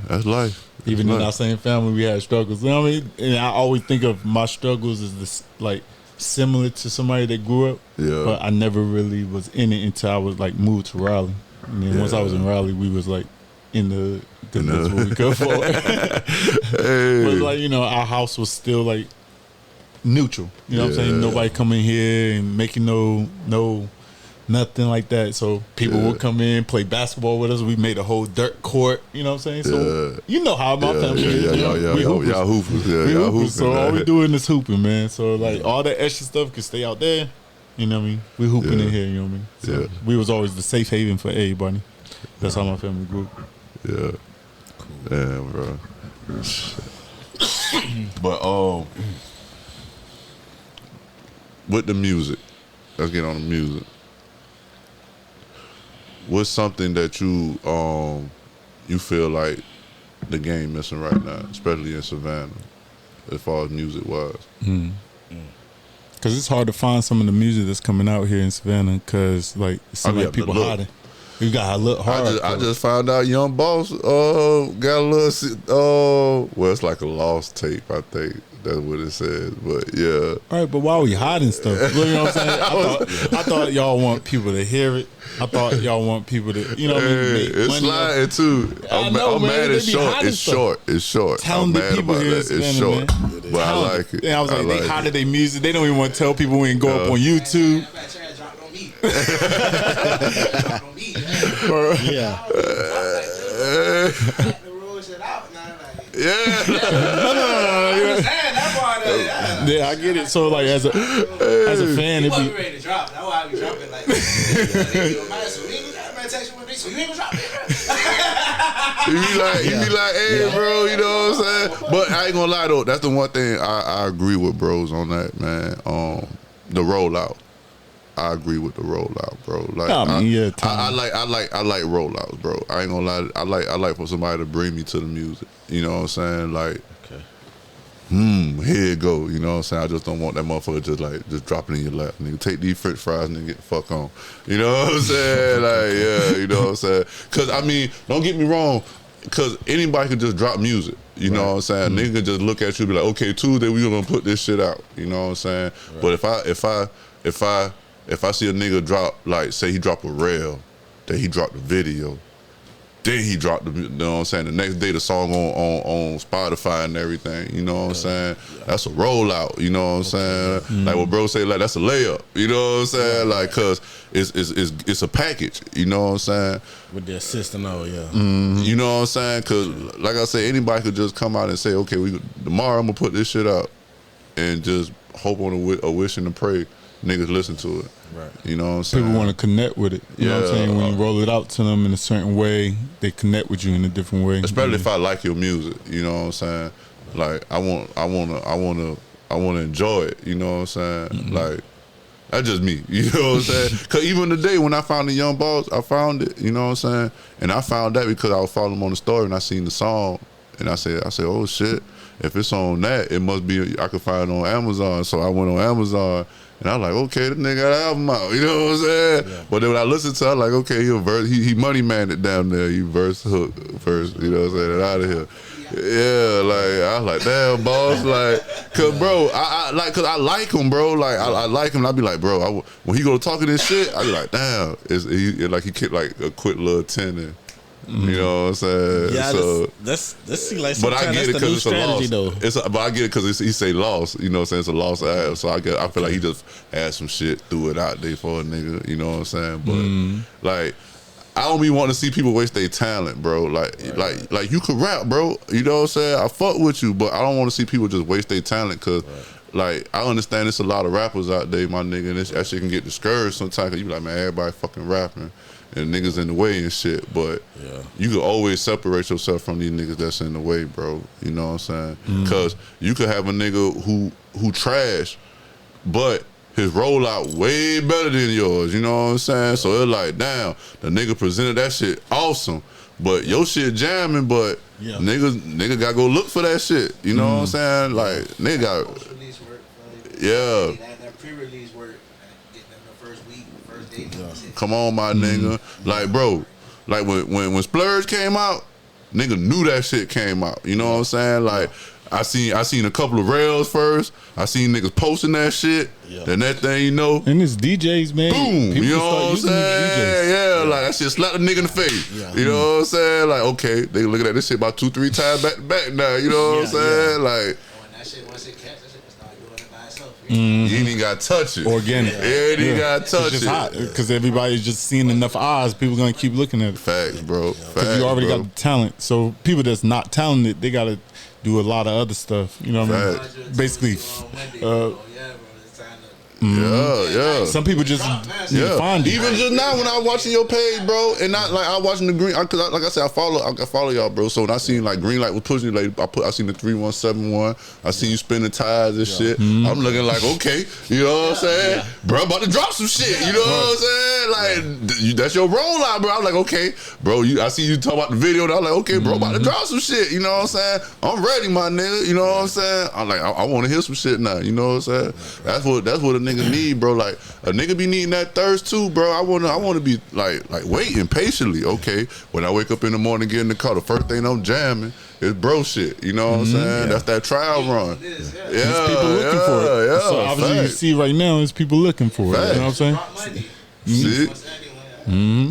that's life. Even in our same family, we had struggles. You know what I mean? And I always think of my struggles as this, like, similar to somebody that grew up. Yeah. But I never really was in it until I was like moved to Raleigh. And then once I was in Raleigh, we was like in the that's what we could afford. But like, you know, our house was still like neutral. You know what I'm saying? Nobody coming here and making no nothing like that. So people would come in, play basketball with us. We made a whole dirt court. You know what I'm saying? So you know how my family is. Y'all hoopers. So all we doing is hooping, man. So like all that extra stuff could stay out there. You know what I mean? We hooping in here, you know what I mean? So Yeah. we was always the safe haven for everybody. That's how my family grew. Yeah. Yeah, bro. But with the music, let's get on the music. What's something that you feel like the game missing right now, especially in Savannah, as far as music wise? Cause it's hard to find some of the music that's coming out here in Savannah. Cause like it seems like people look. hiding. You gotta look hard. I just found out Young Boss got a little well, it's like a lost tape, I think. That's what it says. But yeah. All right, but why are we hiding stuff? You know what I'm saying? I thought y'all want people to hear it. I thought y'all want people to, you know what I mean? Make It's money sliding too. I'm mad it's short. It's short. It's short. I'm Talented mad people about here in that. It's Savannah, short. man. But I like it. And I was like, they hiding their music. They don't even want to tell people we can go up on YouTube. Yeah. Yeah. Yeah, I get it. So like as a fan, it be ready to drop. That's why I be dropping like. So you ain't gonna drop it. You be like, hey, bro, you know what I'm saying? But I ain't gonna lie though, that's the one thing I agree with bros on that, man. The rollout. I agree with the rollout, bro. Like, I like rollouts, bro. I ain't gonna lie. I like for somebody to bring me to the music. You know what I'm saying? Like, here it go. You know what I'm saying? I just don't want that motherfucker just dropping in your lap. Nigga, take these French fries and get the fuck on. You know what I'm saying? Like, yeah, you know what I'm saying? Cause I mean, don't get me wrong. Cause anybody can just drop music. You know what I'm saying? Nigga can just look at you and be like, okay, Tuesday we gonna put this shit out. You know what I'm saying? Right. But if I see a nigga drop, like, say he drop a reel, then he dropped the video, then he dropped the, you know what I'm saying, the next day the song on Spotify and everything, you know what I'm saying? Yeah. That's a rollout, you know what I'm saying? Like what bro say, like, that's a layup, you know what I'm saying? Like, cause it's a package, you know what I'm saying? With the assist and all, yeah. You know what I'm saying? Cause like I said, anybody could just come out and say, okay, tomorrow I'm gonna put this shit out and just hope on a wish and a pray niggas listen to it. Right. You know what I'm saying? People want to connect with it. You know what I'm saying? When you roll it out to them in a certain way, they connect with you in a different way. Especially if I like your music, you know what I'm saying? Like I wanna enjoy it, you know what I'm saying? Like that's just me, you know what I'm saying? Cause even today when I found the Young Boss, I found it, you know what I'm saying? And I found that because I was following him on the story and I seen the song and I said, oh shit, if it's on that, it must be I could find it on Amazon. So I went on Amazon. And I was like, okay, the nigga got an album out, you know what I'm saying? Yeah. But then when I listened to it, I was like, okay, he money manned it down there. He verse, hook, first, you know what I'm saying? And out of here. Yeah, like, I was like, damn, boss. Like, cause bro, I like him, bro. Like, I like him. And I be like, bro, when he go talking this shit, I be like, damn. Like, he kept like a quick little tenor. You know what I'm saying? Yeah, so that seems like some but I get it because it's a loss. Though. But I get it because he say loss. You know what I'm saying? It's a loss ad. So I feel like he just had some shit, threw it out there for a nigga. You know what I'm saying? But like, I don't be wanting to see people waste their talent, bro. Like you could rap, bro. You know what I'm saying? I fuck with you, but I don't want to see people just waste their talent because. Like, I understand there's a lot of rappers out there, my nigga, and that shit can get discouraged sometimes. Cause you be like, man, everybody fucking rapping and niggas in the way and shit. But you could always separate yourself from these niggas that's in the way, bro. You know what I'm saying? Cause you could have a nigga who trash, but his rollout way better than yours. You know what I'm saying? So it's like, damn, the nigga presented that shit awesome, but your shit jamming, but nigga gotta go look for that shit. You know what I'm saying? Like, nigga got. That pre-release work, getting them the first week, first day. Come on, my nigga. Like, bro, like when Splurge came out, nigga knew that shit came out. You know what I'm saying? Like, I seen a couple of rails first. I seen niggas posting that shit. Then that thing, you know. And it's DJs, man. Boom. People you know what I'm saying? Yeah, like that shit slap the nigga in the face. You know what I'm saying? Like, okay, they looking at this shit about 2-3 times back to back now. You know what I'm saying? Like, that shit, once it catch, that shit will start doing it by itself. You ain't even got to touch it. Organic. Yeah, you got to touch it's it. hot because everybody's just seeing enough eyes. People gonna keep looking at it. Facts, bro. Because you already got the talent. So people that's not talented, they gotta do a lot of other stuff. You know what I mean? Basically, Yeah. Some people just need to find it. Even just now when I was watching your page, bro, and not like I was watching the green, cause like I said, I follow y'all, bro. So when I seen like Greenlight was pushing, like I seen the 3171, I seen you spinning tires and shit. I'm looking like, okay, you know what I'm saying, bro, about to drop some shit. You know what I'm saying? Like that's your rollout, bro. I'm like, okay, bro. I see you talk about the video, and I'm like, okay, bro, about to drop some shit. You know what I'm saying? I'm ready, my nigga. You know what I'm saying? I'm like, I want to hear some shit now. You know what I'm saying? That's what a nigga need, bro. Like a nigga be needing that thirst too, bro. I want to be like waiting patiently. Okay, when I wake up in the morning, get in the car, the first thing I'm jamming is bro shit. You know what I'm saying? That's that trial run. There's people looking for it. Yeah, so obviously you see right now, there's people looking for it. You know what I'm saying? See?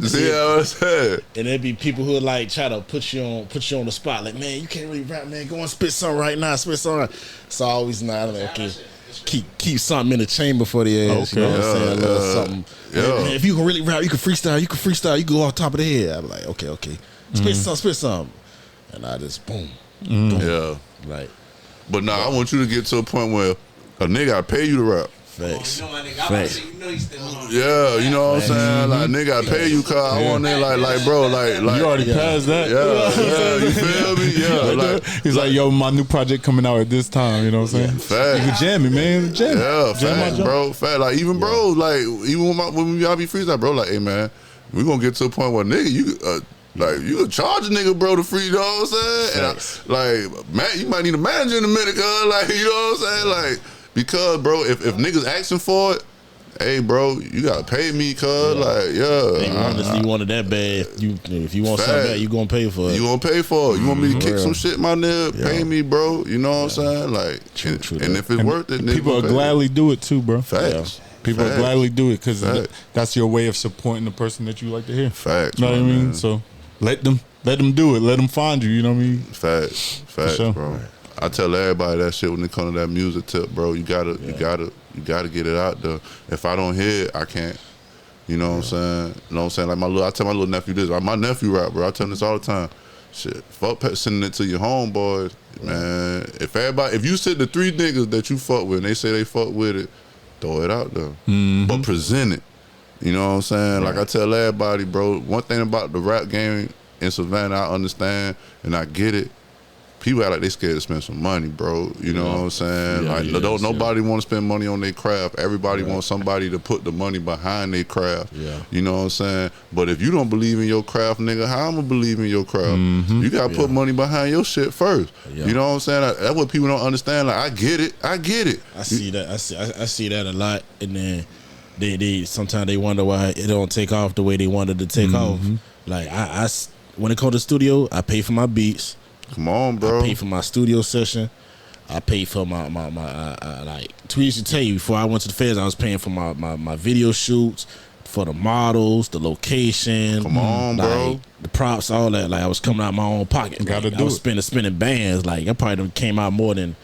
See how I'm saying? And there be people who like try to put you on the spot. Like, man, you can't really rap, man. Go and spit something right now. Spit something. So I always not like, okay. Keep something in the chamber for the ass. Okay. You know what I'm saying? A little something. Yeah. Man, if you can really rap, you can freestyle. You go off top of the head. I'm like, okay. Spit something. And I just boom. Yeah. Like, but nah, I want you to get to a point where a nigga I pay you to rap. facts. Facts. You know he's still on. Yeah, you know what I'm saying? Like, nigga, I pay you, cause I want it, like, bro, like. You already passed that. Yeah, you feel me? Yeah, like. He's like, yo, my new project coming out at this time. You know what I'm saying? Fact. You can jam it, man. Jam it. Yeah, Jam my fact, jam. bro. Fact. Like, even bro, like, even when y'all be freestyle, bro, like, hey, man, we gonna get to a point where, nigga, you, like, you could charge a nigga, bro, to free, you know what I'm saying? And like, man, you might need a manager in a minute, cuz, like, you know what I'm saying? Like, because, bro, if niggas asking for it, hey, bro, you gotta pay me, cuz, like, Honestly, you wanted that bad. If you want something bad, you gonna pay for it. You gonna pay for it. You want me to kick Real. some shit, my nigga? Pay me, bro. You know what I'm saying? Like, True and that. if it's worth it, nigga, People will pay. gladly do it too, bro. Facts. People will Facts. gladly do it because Facts. that's your way of supporting the person that you like to hear. Facts. You know what I my mean? man. So let them do it. Let them find you. You know what I mean? Facts, sure. bro. I tell everybody that shit when it comes to that music tip, bro. You gotta get it out there. If I don't hear it, I can't. You know what I'm saying? You know what I'm saying? Like I tell my little nephew this. Like my nephew rap, bro. I tell him this all the time. Shit, fuck sending it to your homeboys, man. If you sit the 3 niggas that you fuck with and they say they fuck with it, throw it out there. But present it. You know what I'm saying? Like I tell everybody, bro, one thing about the rap game in Savannah, I understand and I get it. People act like they scared to spend some money, bro. You know what I'm saying? Nobody want to spend money on their craft. Everybody wants somebody to put the money behind their craft. Yeah. You know what I'm saying? But if you don't believe in your craft, nigga, how I'm gonna believe in your craft? You gotta put money behind your shit first. Yeah. You know what I'm saying? That's what people don't understand. Like, I get it. I see that. I see that a lot, and then they sometimes they wonder why it don't take off the way they wanted to take off. Like I when it comes to studio, I pay for my beats. Come on, bro. I pay for my studio session. I pay for my like Tweez to tell you before I went to the feds, I was paying for my video shoots, for the models, the location. Come on, bro. Like, the props, all that. Like I was coming out of my own pocket. Gotta Like, do I was spending bands. Like I probably done came out more than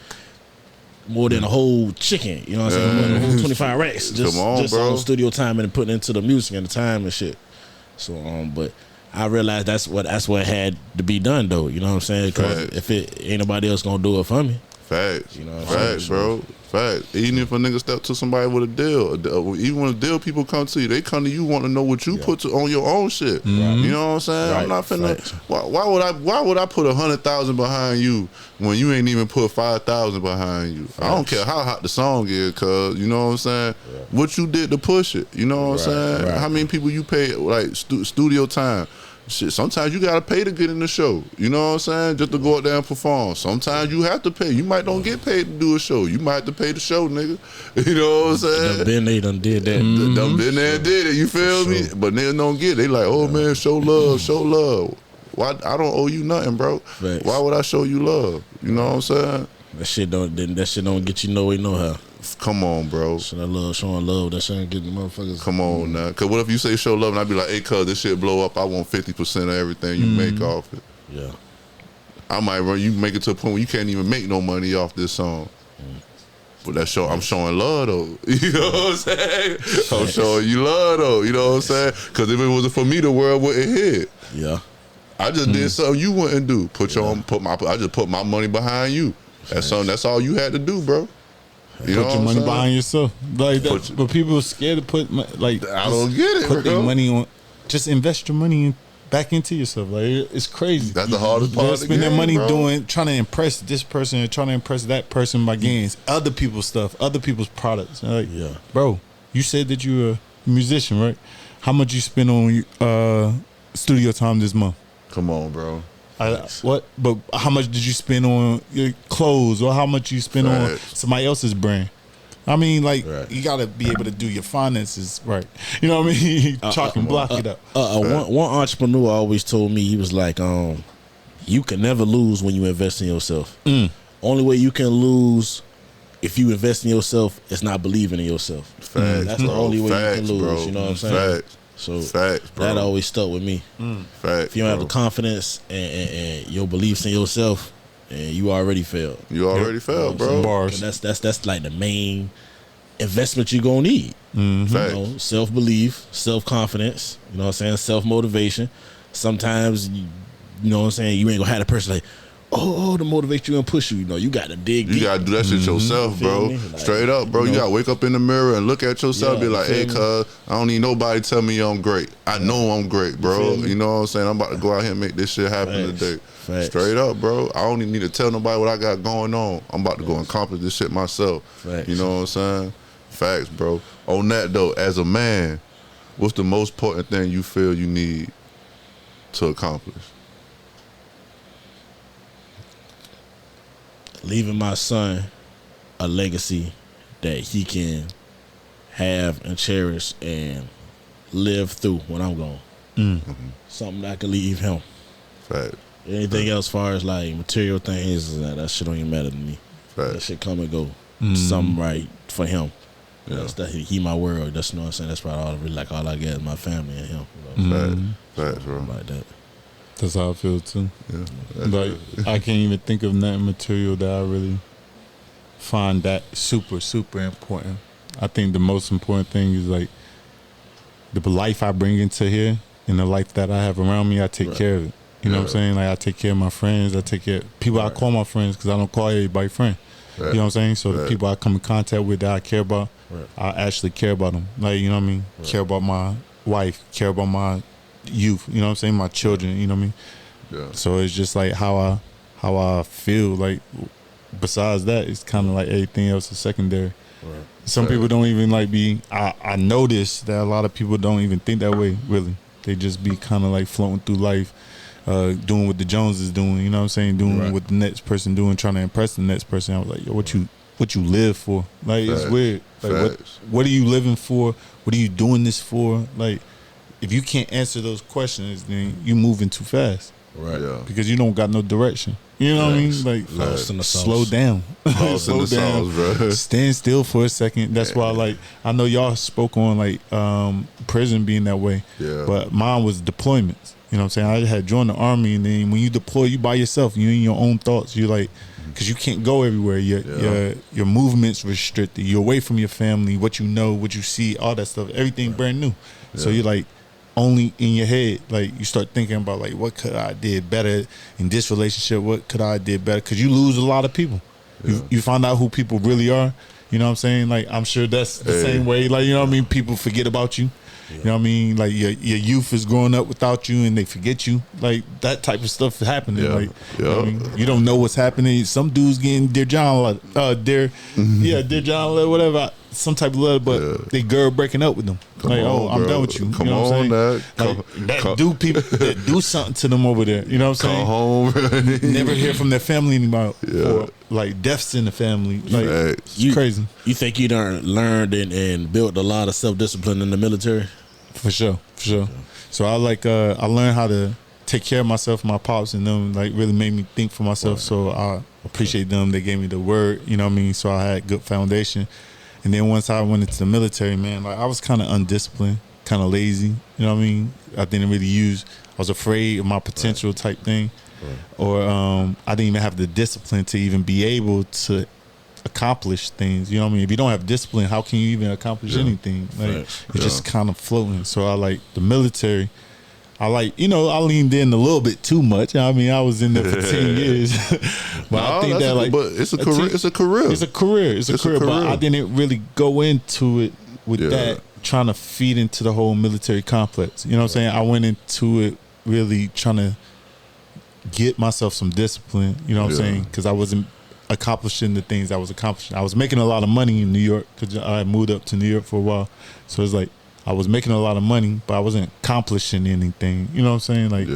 a whole chicken. You know what I'm saying? More than a whole 25 racks. Just bro. on studio time and putting into the music and the time and shit. So but I realized that's what had to be done though. You know what I'm saying? Because if it ain't nobody else gonna do it for me. Facts. You know what I'm saying? Facts, bro. Facts. Even if a nigga step to somebody with a deal, even when a deal people come to you, they come to you want to know what you put on your own shit. You know what I'm saying? Right. I'm not finna. Facts. Why would I put 100,000 behind you when you ain't even put 5,000 behind you? I don't care how hot the song is, cause you know what I'm saying. What you did to push it, you know what I'm saying? Right. How many people you pay like studio time? Shit, sometimes you gotta pay to get in the show. You know what I'm saying? Just to go out there and perform. Sometimes you have to pay. You might don't get paid to do a show. You might have to pay the show, nigga. You know what I'm saying? They done did that. Done been there and did it. You feel me? But niggas don't get it. They like, oh man, show love, show love. Why? I don't owe you nothing, bro. Facts. Why would I show you love? You know what I'm saying? That shit don't get you no way, no how. Come on, bro. So that love, showing love, that shit ain't getting motherfuckers. Come on now. Cause what if you say show love and I be like, hey, cuz this shit blow up. I want 50% of everything you make off it. Yeah. I might run you make it to a point where you can't even make no money off this song. But that show, I'm showing love though. You know what I'm saying? I'm showing you love though. You know what I'm saying? Because if it wasn't for me, the world wouldn't hit. Yeah. I just did something you wouldn't do. I just put my money behind you. That's something. That's all you had to do, bro. You know Put your what money I'm saying? behind yourself. Like that, Put your- but people are scared to put I don't get it, put their bro. money on. Just invest your money back into yourself. Like it's crazy. That's the hardest part They'll of the spend their game, money bro. trying to impress this person and trying to impress that person by getting other people's stuff, other people's products. And like, Yeah. bro, you said that you're a musician, right? How much you spend on studio time this month? Come on, bro. What? But how much did you spend on your clothes, or how much you spend on Facts. somebody else's brand? I mean, like Right. you gotta be able to do your finances right. You know what I mean? Chalk and block it up. One entrepreneur always told me, he was like, you can never lose when you invest in yourself. Only way you can lose if you invest in yourself is not believing in yourself. Facts, That's the bro. only way Facts, you can lose. bro. You know what I'm saying? Facts. So Facts, bro. that always stuck with me. Facts, If you don't have the bro. confidence and your beliefs in yourself, and you already failed. You already failed, bro. Bars. That's like the main investment you're gonna need. Facts. Self belief, self confidence. You know what I'm saying? Self motivation. Sometimes you know what I'm saying. You ain't gonna have the person like, to motivate you and push you. You know, you got to dig You deep. gotta do that shit yourself, Feel bro. me? Like, Straight up, bro. you You know. gotta wake up in the mirror and look at yourself and be Yeah, like, you hey, feel cuz, I don't need nobody to tell me I'm great. I know I'm great, bro. feel me? You know what I'm saying? I'm about to go out here and make this shit happen Facts. today. Facts. Straight up, bro. I don't even need to tell nobody what I got going on. I'm about to go and accomplish this shit myself. Facts. You know what I'm saying? Facts, bro. On that, though, as a man, what's the most important thing you feel you need to accomplish? Leaving my son a legacy that he can have and cherish and live through when I'm gone. Something that I can leave him. Facts. Anything else, as far as like material things, that shit don't even matter to me. That Facts. shit come and go. Something right for him. Yeah. He my world. That's, you know what I'm saying. That's probably all I get is my family and him. You know, Facts. Facts, bro. like that. That's how I feel too. Yeah. That's Like it. I can't even think of nothing material that I really find that super important. I think the most important thing is like the life I bring into here and the life that I have around me. I take care of it. You know what I'm saying? Like I take care of my friends. I take care of people I call my friends because I don't call everybody friend. You know what I'm saying? So the people I come in contact with that I care about, I actually care about them. Like, you know what I mean? Care about my wife, care about my youth, you know what I'm saying? My children, you know what I mean? Yeah. So it's just like how I feel. Like besides that, it's kind of like everything else is secondary. Some people don't even like be. I notice that a lot of people don't even think that way. Really, they just be kind of like floating through life, doing what the Joneses doing. You know what I'm saying? Doing what the next person doing, trying to impress the next person. I was like, yo, what you live for? Like it's Facts. weird. Like Facts. what are you living for? What are you doing this for? Like if you can't answer those questions, then you moving too fast. Right. Yeah. Because you don't got no direction. You know what I mean? Like Lost in the sauce. slow down. Lost in the sauce, bro. Stand still for a second. That's why like I know y'all spoke on like prison being that way. Yeah. But mine was deployments. You know what I'm saying? I had joined the army, and then when you deploy, you by yourself. You in your own thoughts. You like because you can't go everywhere. Your movements restricted. You're away from your family. What you know, what you see, all that stuff. Everything brand new. So you're like only in your head. Like you start thinking about like what could I did better in this relationship. What could I did better? Because you lose a lot of people. You find out who people really are. You know what I'm saying? Like I'm sure that's the same way. Like you know what I mean? People forget about you. You know what I mean? Like your youth is growing up without you and they forget you. Like that type of stuff is happening. Yeah. Like you know what I mean? You don't know what's happening. Some dudes getting their John their John letter, whatever, some type of letter, but they girl breaking up with them. Come like, on, I'm bro. done with you. Come you know what on, I'm saying? Dad. Like, that do people that do something to them over there. You know what I'm saying? Come home, bro. Never hear from their family anymore. Yeah. Or like deaths in the family. Like Facts. it's crazy. You think you done learned and built a lot of self-discipline in the military? For sure. So I learned how to take care of myself. My pops and them like really made me think for myself. So I appreciate them. They gave me the word, you know what I mean? So I had good foundation. And then once I went into the military, man, like I was kind of undisciplined, kind of lazy, you know what I mean? I didn't really I was afraid of my potential type thing. Or I didn't even have the discipline to even be able to accomplish things. You know what I mean? If you don't have discipline, how can you even accomplish anything? Like Facts. you're just kind of floating. So I like the military. I leaned in a little bit too much. I mean, I was in there for 10 years. But I think that but it's a career. It's a career. It's a career. But I didn't really go into it with that, trying to feed into the whole military complex. You know what I'm saying? I went into it really trying to get myself some discipline. You know what I'm saying? Because I wasn't accomplishing the things I was accomplishing. I was making a lot of money in New York because I had moved up to New York for a while. So it's like I was making a lot of money, but I wasn't accomplishing anything. You know what I'm saying?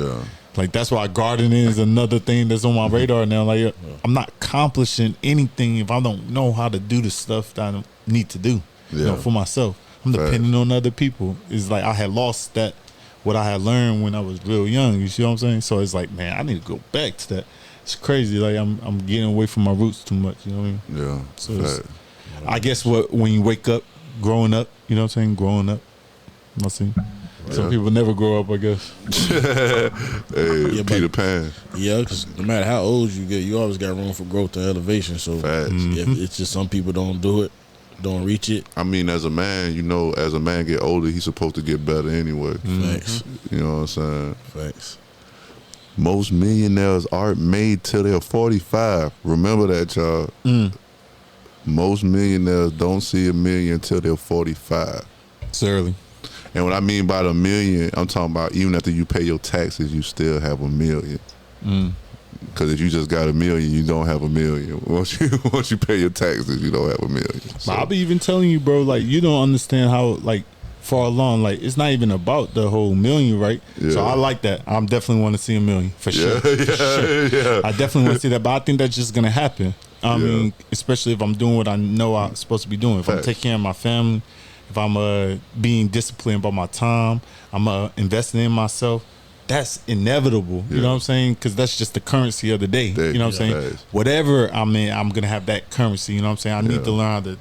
Like that's why gardening is another thing that's on my radar now. Like I'm not accomplishing anything if I don't know how to do the stuff that I need to do. You know, for myself. I'm depending on other people. It's like I had lost that what I had learned when I was real young. You see what I'm saying? So it's like, man, I need to go back to that. It's crazy. Like I'm getting away from my roots too much. You know what I mean? Yeah. So I guess when you wake up, growing up, you know what I'm saying? Growing up. I see. Some people never grow up, I guess. Hey, Peter Pan. Yeah, because no matter how old you get, you always got room for growth and elevation. So it's just some people don't do it, don't reach it. I mean, as a man, as a man get older, he's supposed to get better anyway. Facts. You know what I'm saying? Facts. Most millionaires aren't made till they're 45. Remember that, y'all. Most millionaires don't see $1 million until they're 45. It's early. And what I mean by the million, I'm talking about even after you pay your taxes, you still have $1 million. Because if you just got $1 million, you don't have $1 million. Once you pay your taxes, you don't have $1 million. So. I'll be even telling you, bro. Like you don't understand how far along. Like it's not even about the whole million, right? Yeah. So I like that. I'm definitely want to see $1 million for sure. Yeah. I definitely want to see that, but I think that's just gonna happen. I mean, especially if I'm doing what I know I'm supposed to be doing. If I'm taking care of my family. If I'm being disciplined about my time, I'm investing in myself, that's inevitable. You know what I'm saying? Because that's just the currency of the day. You know what I'm saying? Whatever I'm in, I'm going to have that currency. You know what I'm saying? I need to learn how to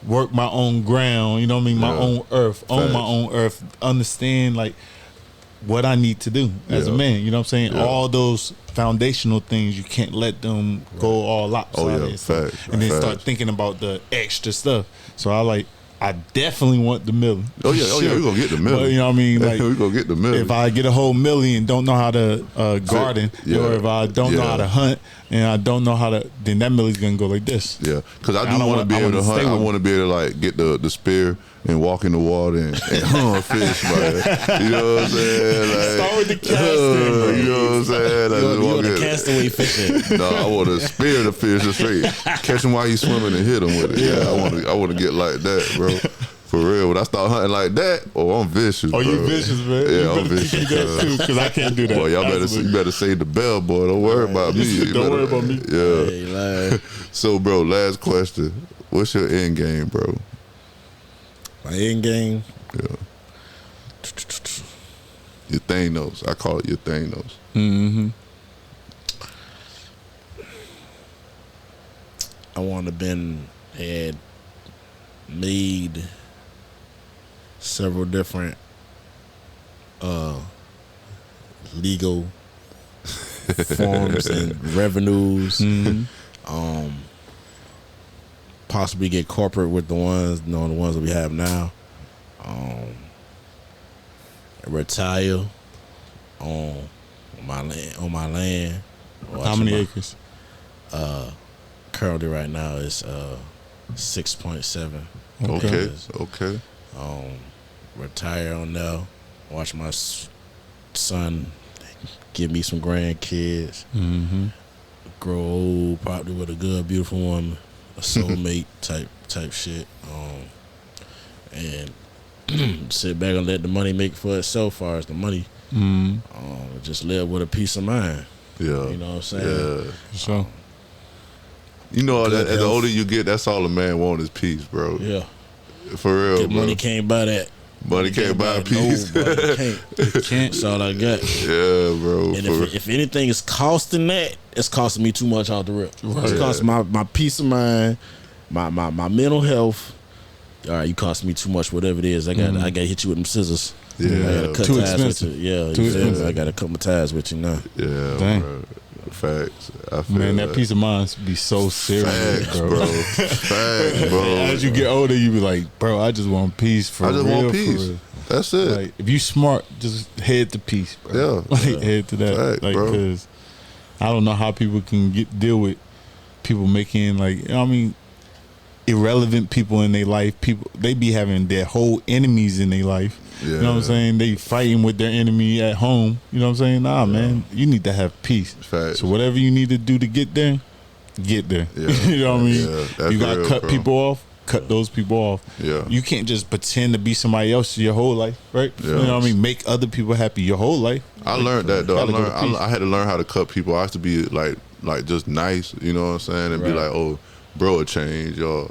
work my own ground, you know what I mean? My own earth, own my own earth, understand like what I need to do as a man. You know what I'm saying? All those foundational things, you can't let them go all lopsided. And then start thinking about the extra stuff. So I definitely want the million. Oh yeah, we're gonna get the million. But, you know what I mean? Like we're gonna get the million. If I get a whole million, don't know how to garden, or if I don't know how to hunt, and I don't know how to, then that million's gonna go like this. Yeah, because I do want to be able to hunt. I want to be able to like get the spear and walk in the water and hunt fish, man. You know what I'm saying? Like, start with the casting, bro. You know what I'm saying? Like, you want to castaway fishing? No, I want to spear the fish straight, catch him while he's swimming and hit him with it. Yeah, I want to get like that, bro. For real, when I start hunting like that, I'm vicious. Oh, you vicious, man? Yeah, I'm vicious. Because I can't do that. Boy, you better save the bell, boy. Don't worry about me. Don't worry about me. Yeah. So, bro, last question. What's your end game, bro? My end game? Yeah. Your Thanos. I call it your Thanos. Mm-hmm. I want to had made several different legal forms and revenues. Possibly get corporate with the ones that we have now. Retire on my land. How many acres? Currently right now is 6.7. Okay. Retire on there. Watch my son give me some grandkids. Grow old, probably with a good, beautiful woman, a soulmate type shit. And sit back and let the money make for itself. Far as the money, just live with a peace of mind. Yeah, you know what I'm saying. Yeah, so. You know, as the older you get, that's all a man wants is peace, bro. Yeah. For real, bro. Money can't buy that. Money can't buy peace. No, it can't. That's all I got. Yeah, bro. And if anything is costing that, it's costing me too much out the rip. Right. It's costing my peace of mind, my mental health. All right, you cost me too much, whatever it is. I got to hit you with them scissors. Yeah. I gotta cut too ties expensive. with you. Yeah, too expensive. I got to cut my ties with you now. Yeah, dang. Bro. Facts. I feel Man, that peace of mind be so serious, Facts, bro. Facts, bro. As you get older, you be like, bro, I just want peace for real. I just want peace. That's it. Like, if you smart, just head to peace, bro. Yeah. Like, head to that. Fact, like, bro. because I don't know how people can deal with people making, like, you know what I mean, irrelevant people in their life. People, they be having their whole enemies in their life. Yeah. You know what I'm saying? They fighting with their enemy at home. You know what I'm saying? Nah, man, you need to have peace. Facts. So whatever you need to do to get there, get there. Yeah. You know what I mean? Yeah, that's you gotta real, cut bro. people off. Cut those people off. Yeah. You can't just pretend to be somebody else your whole life, right? Yeah. You know what I mean? Make other people happy your whole life. I learned that though. Gotta go to peace. I had to learn how to cut people. I used to be like just nice, you know what I'm saying, and be like, oh, bro will change, or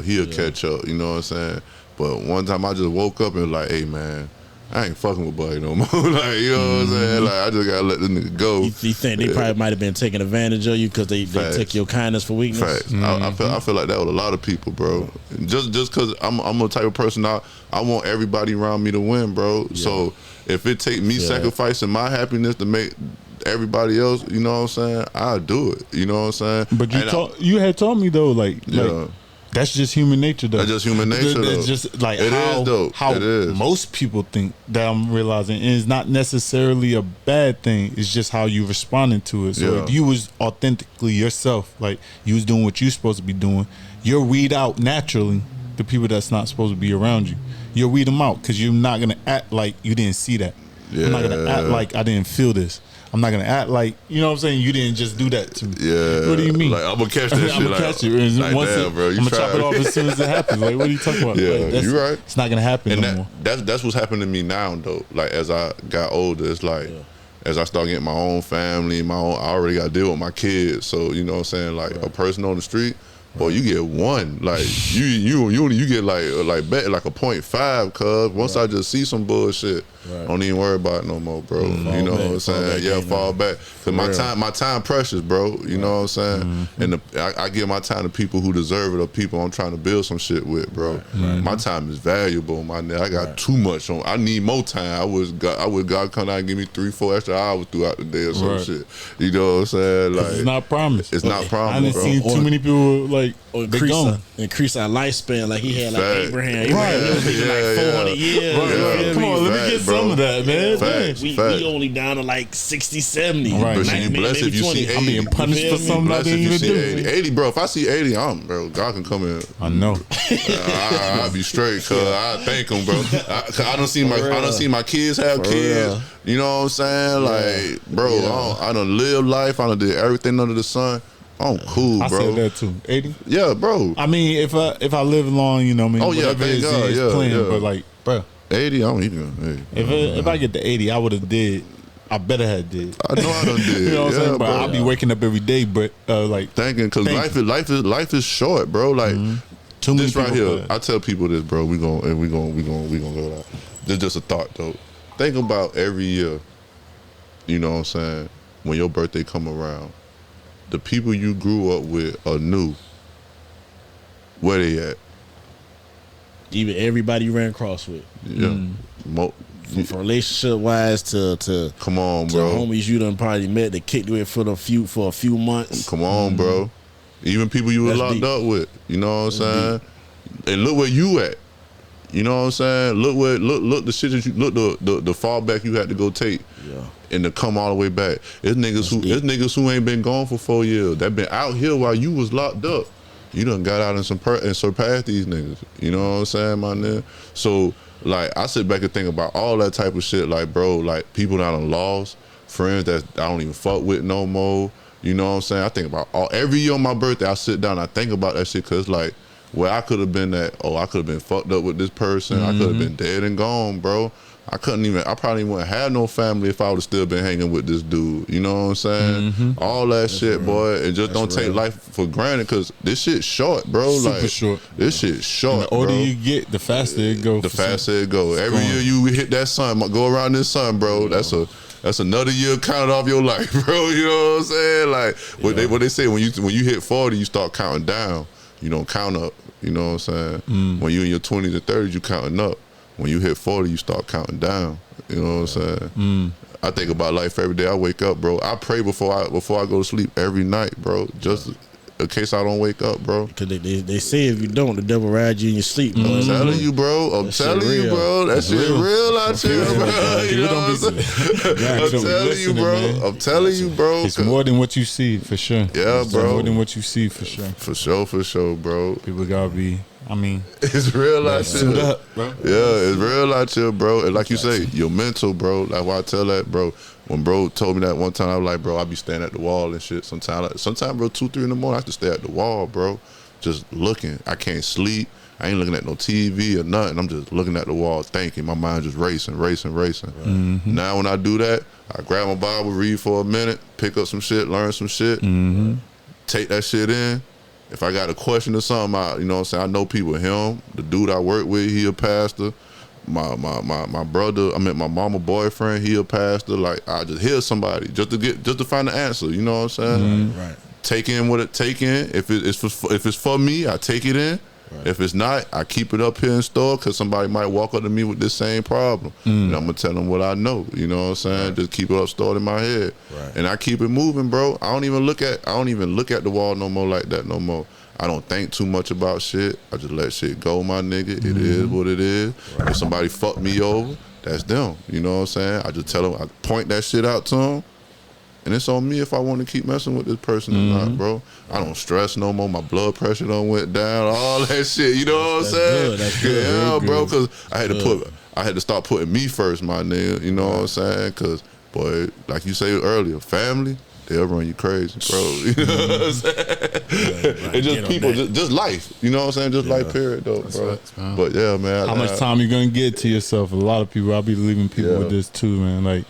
he'll catch up, you know what I'm saying. But one time I just woke up and was like, hey man, I ain't fucking with Buddy no more. Like, you know what I'm saying? Like, I just gotta let this nigga go. You think they probably might have been taking advantage of you because they took your kindness for weakness? Facts. I feel like that with a lot of people, bro. Just because I'm a type of person, I want everybody around me to win, bro. Yeah. So if it take me sacrificing my happiness to make everybody else, you know what I'm saying, I'll do it. You know what I'm saying? But you had told me though, like that's just human nature, though. That's just human nature, though. It's just like it how, is, though. How it is. Most people think that I'm realizing, and it's not necessarily a bad thing. It's just how you responding to it. So if you was authentically yourself, like you was doing what you supposed to be doing, you'll weed out naturally the people that's not supposed to be around you. You'll weed them out because you're not gonna act like you didn't see that. Yeah. I'm not gonna act like I didn't feel this. I'm not gonna act like, you know what I'm saying, you didn't just do that to me. Yeah. What do you mean? Like, I'm gonna catch that shit. I'm gonna catch it. Like, Once damn, bro, I'm gonna chop it off as soon as it happens. Like, what are you talking about? Yeah, like, you're right. It's not gonna happen and no more. That's what's happened to me now, though. Like, as I got older, it's like, as I start getting my own family, I already got to deal with my kids. So, you know what I'm saying? Like, a person on the street, boy, you get one. Like, you get like a 0.5, cuz once I just see some bullshit, don't even worry about it no more, bro. You know what I'm saying? Fall back. Cause my time precious, bro. You know what I'm saying? And I give my time to people who deserve it, or people I'm trying to build some shit with, bro. My time is valuable, my nigga. I got too much on. I need more time. I would God come down and give me 3-4 extra hours throughout the day or some shit. You know what I'm saying? Like, it's not promised. It's not promised. I done seen too many people like increase our lifespan. Like he had like Abraham. He was living like 400 years. Come on, let me get some of that, man. We only down to like 60, 70. Right. But you blessed if you see 80. I'm being punished for something I didn't even do. 80, bro. If I see 80, bro, God can come in. I know. I'll be straight, cuz I thank him, bro. I don't see my kids have kids. You know what I'm saying? Like, bro, I done live life. I done did everything under the sun. I'm cool, bro. I said that too. 80? Yeah, bro. I mean, if I live long, you know what I mean? Oh, yeah, whatever thank God. is playing, but like, bro. 80, I don't even. If I get to 80, I would have did. I better have did. I know I done did. You know what I'm saying? But bro. I'll be waking up every day, but like thinking, because life is short, bro. Like too many this right people here. I tell people this, bro. We gonna go out. This just a thought, though. Think about every year. You know what I'm saying? When your birthday come around, the people you grew up with or knew, where they at? Even everybody you ran across with. Yeah. From relationship wise to come on, to bro. homies you done probably met that kicked with for a few months. Come on, bro. Even people you were locked up with. You know what I'm saying? And look where you at. You know what I'm saying? Look the shit that you the fallback you had to go take. Yeah. And to come all the way back. It's niggas who ain't been gone for 4 years. That been out here while you was locked up. You done got out and surpassed these niggas. You know what I'm saying, my nigga? So, like, I sit back and think about all that type of shit. Like, bro, like, people that I done lost, friends that I don't even fuck with no more. You know what I'm saying? I think about every year on my birthday, I sit down and I think about that shit, because, like, where I could have been at, I could have been fucked up with this person. I could have been dead and gone, bro. I probably wouldn't have no family if I would have still been hanging with this dude. You know what I'm saying? All that shit, boy. And just don't take life for granted, because this shit's short, bro. Super short. This shit's short, and the older bro. you get, the faster it goes. The faster it goes. Every year you hit that sun, go around this sun, bro. That's another year counted off your life, bro. You know what I'm saying? Like, what they say, when you hit 40, you start counting down. You don't count up. You know what I'm saying? When you in your 20s and 30s, you counting up. When you hit 40, you start counting down. You know what I'm saying? I think about life every day. I wake up, bro. I pray before I go to sleep every night, bro. Just in case I don't wake up, bro. Because they say if you don't, the devil rides you in your sleep. Bro. I'm telling you, bro. I'm telling you, bro. That shit real out here, bro. You know what I'm saying? I'm telling you, bro. I'm telling you, bro. It's more than what you see, for sure. Yeah, bro. More than what you see, for sure. For sure, bro. People gotta be. I mean, it's real out suit here. up, bro. Yeah, it's real out here, bro. And like you say, your mental, bro. Like why I tell that, bro. When bro told me that one time, I was like, bro, I be standing at the wall and shit. Sometimes, bro, 2, 3 in the morning, I have to stay at the wall, bro. Just looking. I can't sleep. I ain't looking at no TV or nothing. I'm just looking at the wall, thinking. My mind just racing. Right. Mm-hmm. Now when I do that, I grab my Bible, read for a minute, pick up some shit, learn some shit, take that shit in. If I got a question or something, you know what I'm saying? I know people. Him, the dude I work with, he a pastor. My brother, my mama boyfriend, he a pastor. Like I just hear somebody just to find the answer. You know what I'm saying? Right. Take in what it take in. If it's for me, I take it in. Right. If it's not, I keep it up here in store because somebody might walk up to me with this same problem, and I'm gonna tell them what I know. You know what I'm saying? Right. Just keep it up stored in my head, and I keep it moving, bro. I don't even look at the wall no more like that no more. I don't think too much about shit. I just let shit go, my nigga. It is what it is. Right. If somebody fuck me over, that's them. You know what I'm saying? I just tell them, I point that shit out to them. And it's on me if I want to keep messing with this person or not, bro. I don't stress no more. My blood pressure done went down. All that shit. You know what I'm saying? That's good. Yeah, bro. Because I had to start putting me first, my nigga. You know what I'm saying? Because boy, like you said earlier, family, they'll run you crazy, bro. You know what I'm saying? It's just people, just life. You know what I'm saying? Just life, period, though, bro. Right, but yeah, man. How much time you gonna get to yourself? A lot of people, I'll be leaving people with this too, man. Like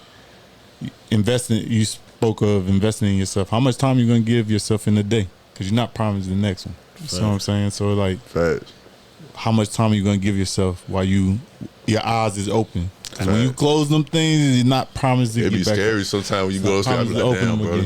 investing. You spoke of investing in yourself. How much time you gonna give yourself in a day? Because you're not promised the next one. You see what I'm saying? So like, facts. How much time are you gonna give yourself while your eyes is open? And when you close them things, you're not promised to get back. It be scary sometimes when you go to sleep. Like, damn, bro.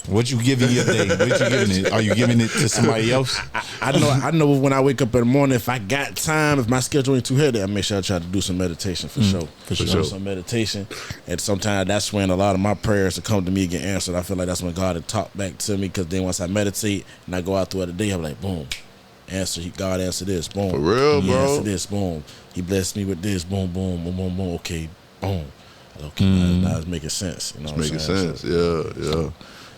What you giving your day? What you giving it? Are you giving it to somebody else? I know when I wake up in the morning, if I got time, if my schedule ain't too heavy, I make sure I try to do some meditation for sure. For sure. Some meditation. And sometimes that's when a lot of my prayers will come to me and get answered. I feel like that's when God will talk back to me, because then once I meditate and I go out throughout the day, I'm like, boom. God answered this, boom. For real, he bro. answered this, boom. He blessed me with this, boom, boom, boom, boom, boom. Okay, boom. Okay, now it's making sense. You know it's making sense. So, yeah.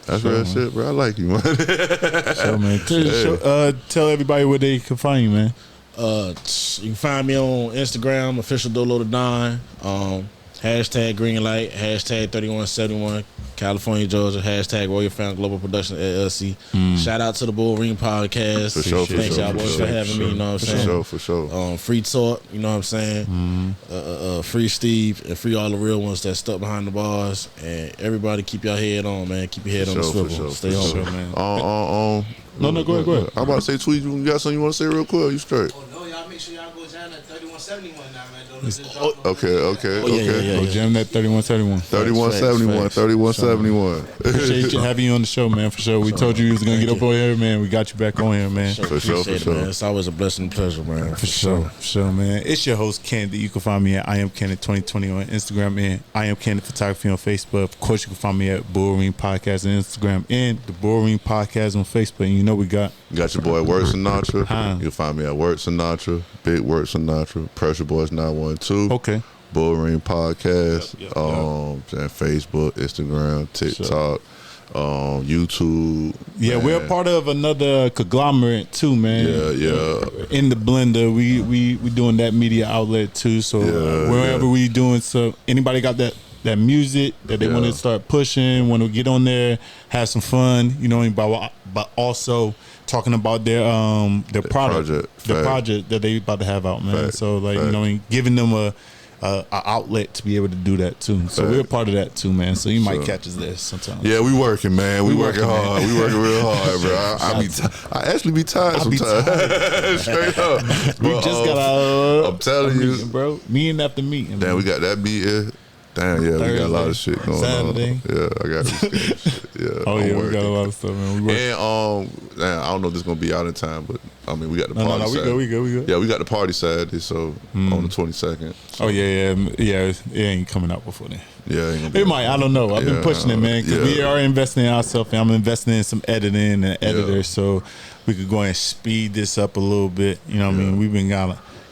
That's real shit, bro. I like you, man. So, man, tell everybody where they can find you, man. You can find me on Instagram, official Dolo Da Don. Hashtag Greenlight, hashtag 3171, California, Georgia, hashtag Royal Found Global Production LLC. Shout out to the Bullring podcast. For sure, Thanks y'all boys for having me, you know what I'm saying? For sure. Free talk, you know what I'm saying? Free Steve and free all the real ones that stuck behind the bars. And everybody keep your head on, man. Keep your head on the swivel. Stay on, man. No, go ahead. I'm about to say, Tweet, you got something you want to say real quick? You straight? Oh, no, y'all make sure y'all go down at 3171 now, man. Okay. Go jam that 3171. 3171. Appreciate you having you on the show, man, for sure. We told you was going to get up on here, man. We got you back on here, man. For sure. Man. It's always a blessing and pleasure, man. For sure, man. It's your host, Candid. You can find me at I Am Candid 2020 on Instagram and I Am Candid Photography on Facebook. Of course, you can find me at Bullring Podcast on Instagram and the Bullring Podcast on Facebook. And you know we got your boy, Word Sinatra. You can find me at Word Sinatra, Big Word Sinatra, Pressure Boys 912. Okay. Bullring Podcast, and Facebook, Instagram, TikTok, YouTube. Yeah, man. We're a part of another conglomerate too, man. Yeah. In the blender, we doing that media outlet too. So wherever we doing, so anybody got that music that they want to start pushing, want to get on there, have some fun, you know, but also talking about their project that they about to have out, man. So like, you know, giving them a outlet to be able to do that too. So we're a part of that too, man. So you might catch us there sometimes. Yeah, we working, man. We working hard. We working real hard, bro. I actually be tired sometimes. Straight up. We just got I'm telling you, meeting, bro. Meeting after meeting. Damn, we got that meeting. Damn, yeah, Thursday, we got a lot of shit going Saturday. on. Yeah, I got shit. Yeah. Oh I'm yeah, we working. got a lot of stuff, man. We And man, I don't know if this is gonna be out in time, but I mean, we got the party. No, we Saturday. We good. Yeah, we got the party Saturday, so on the 22nd. So, Oh yeah. It ain't coming out before then. yeah, ain't gonna be It might. I don't know. I've been pushing it, man, because we are investing in ourselves. And I'm investing in some editing and editors, so we could go and speed this up a little bit. You know what I mean? We've been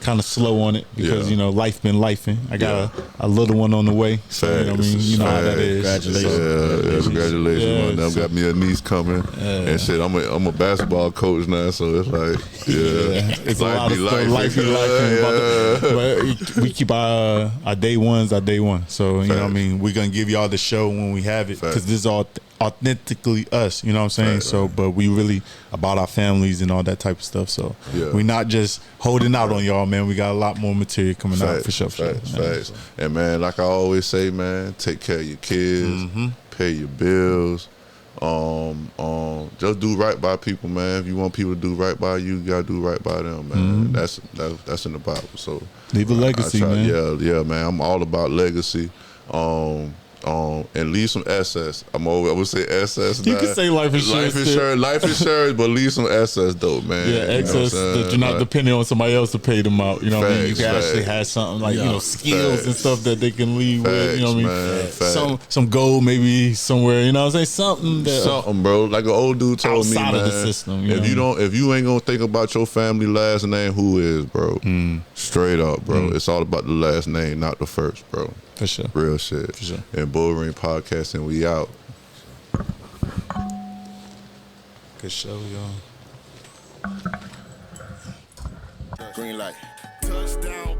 kind of slow on it because you know life been lifing. I got a little one on the way, so you know what I mean. You know how that is. Congratulations. Congratulations. Yeah, Man. I've got me a niece coming and shit. I'm a basketball coach now, so it's like It's a lot of stuff. Life be life, but we keep our day ones our day one. So you know what I mean. We're gonna give y'all the show when we have it because this is all authentically us. You know what I'm saying? So, but we really about our families and all that type of stuff. So we're not just holding out on y'all, man. We got a lot more material coming out for sure. Facts. And man, like I always say, man, take care of your kids, pay your bills. Just do right by people, man. If you want people to do right by you, you gotta do right by them, man. That's in the Bible. So leave a legacy, man. Yeah, man. I'm all about legacy. And leave some SS. I would say SS. You can say life insurance. Life insurance, but leave some SS though, man. Yeah, excess that you're not depending on somebody else to pay them out. You know what I mean? You can actually have something like skills and stuff that they can leave with. You know what I mean? Some gold maybe somewhere. You know what I'm saying? Something, bro. Like an old dude told me, man. Outside of the system. If you ain't gonna think about your family last name, who is, bro? Straight up, bro. It's all about the last name, not the first, bro. For sure. Real shit. For sure. And Bullring Podcast, and we out. Good show, y'all. Greenlight. Touchdown.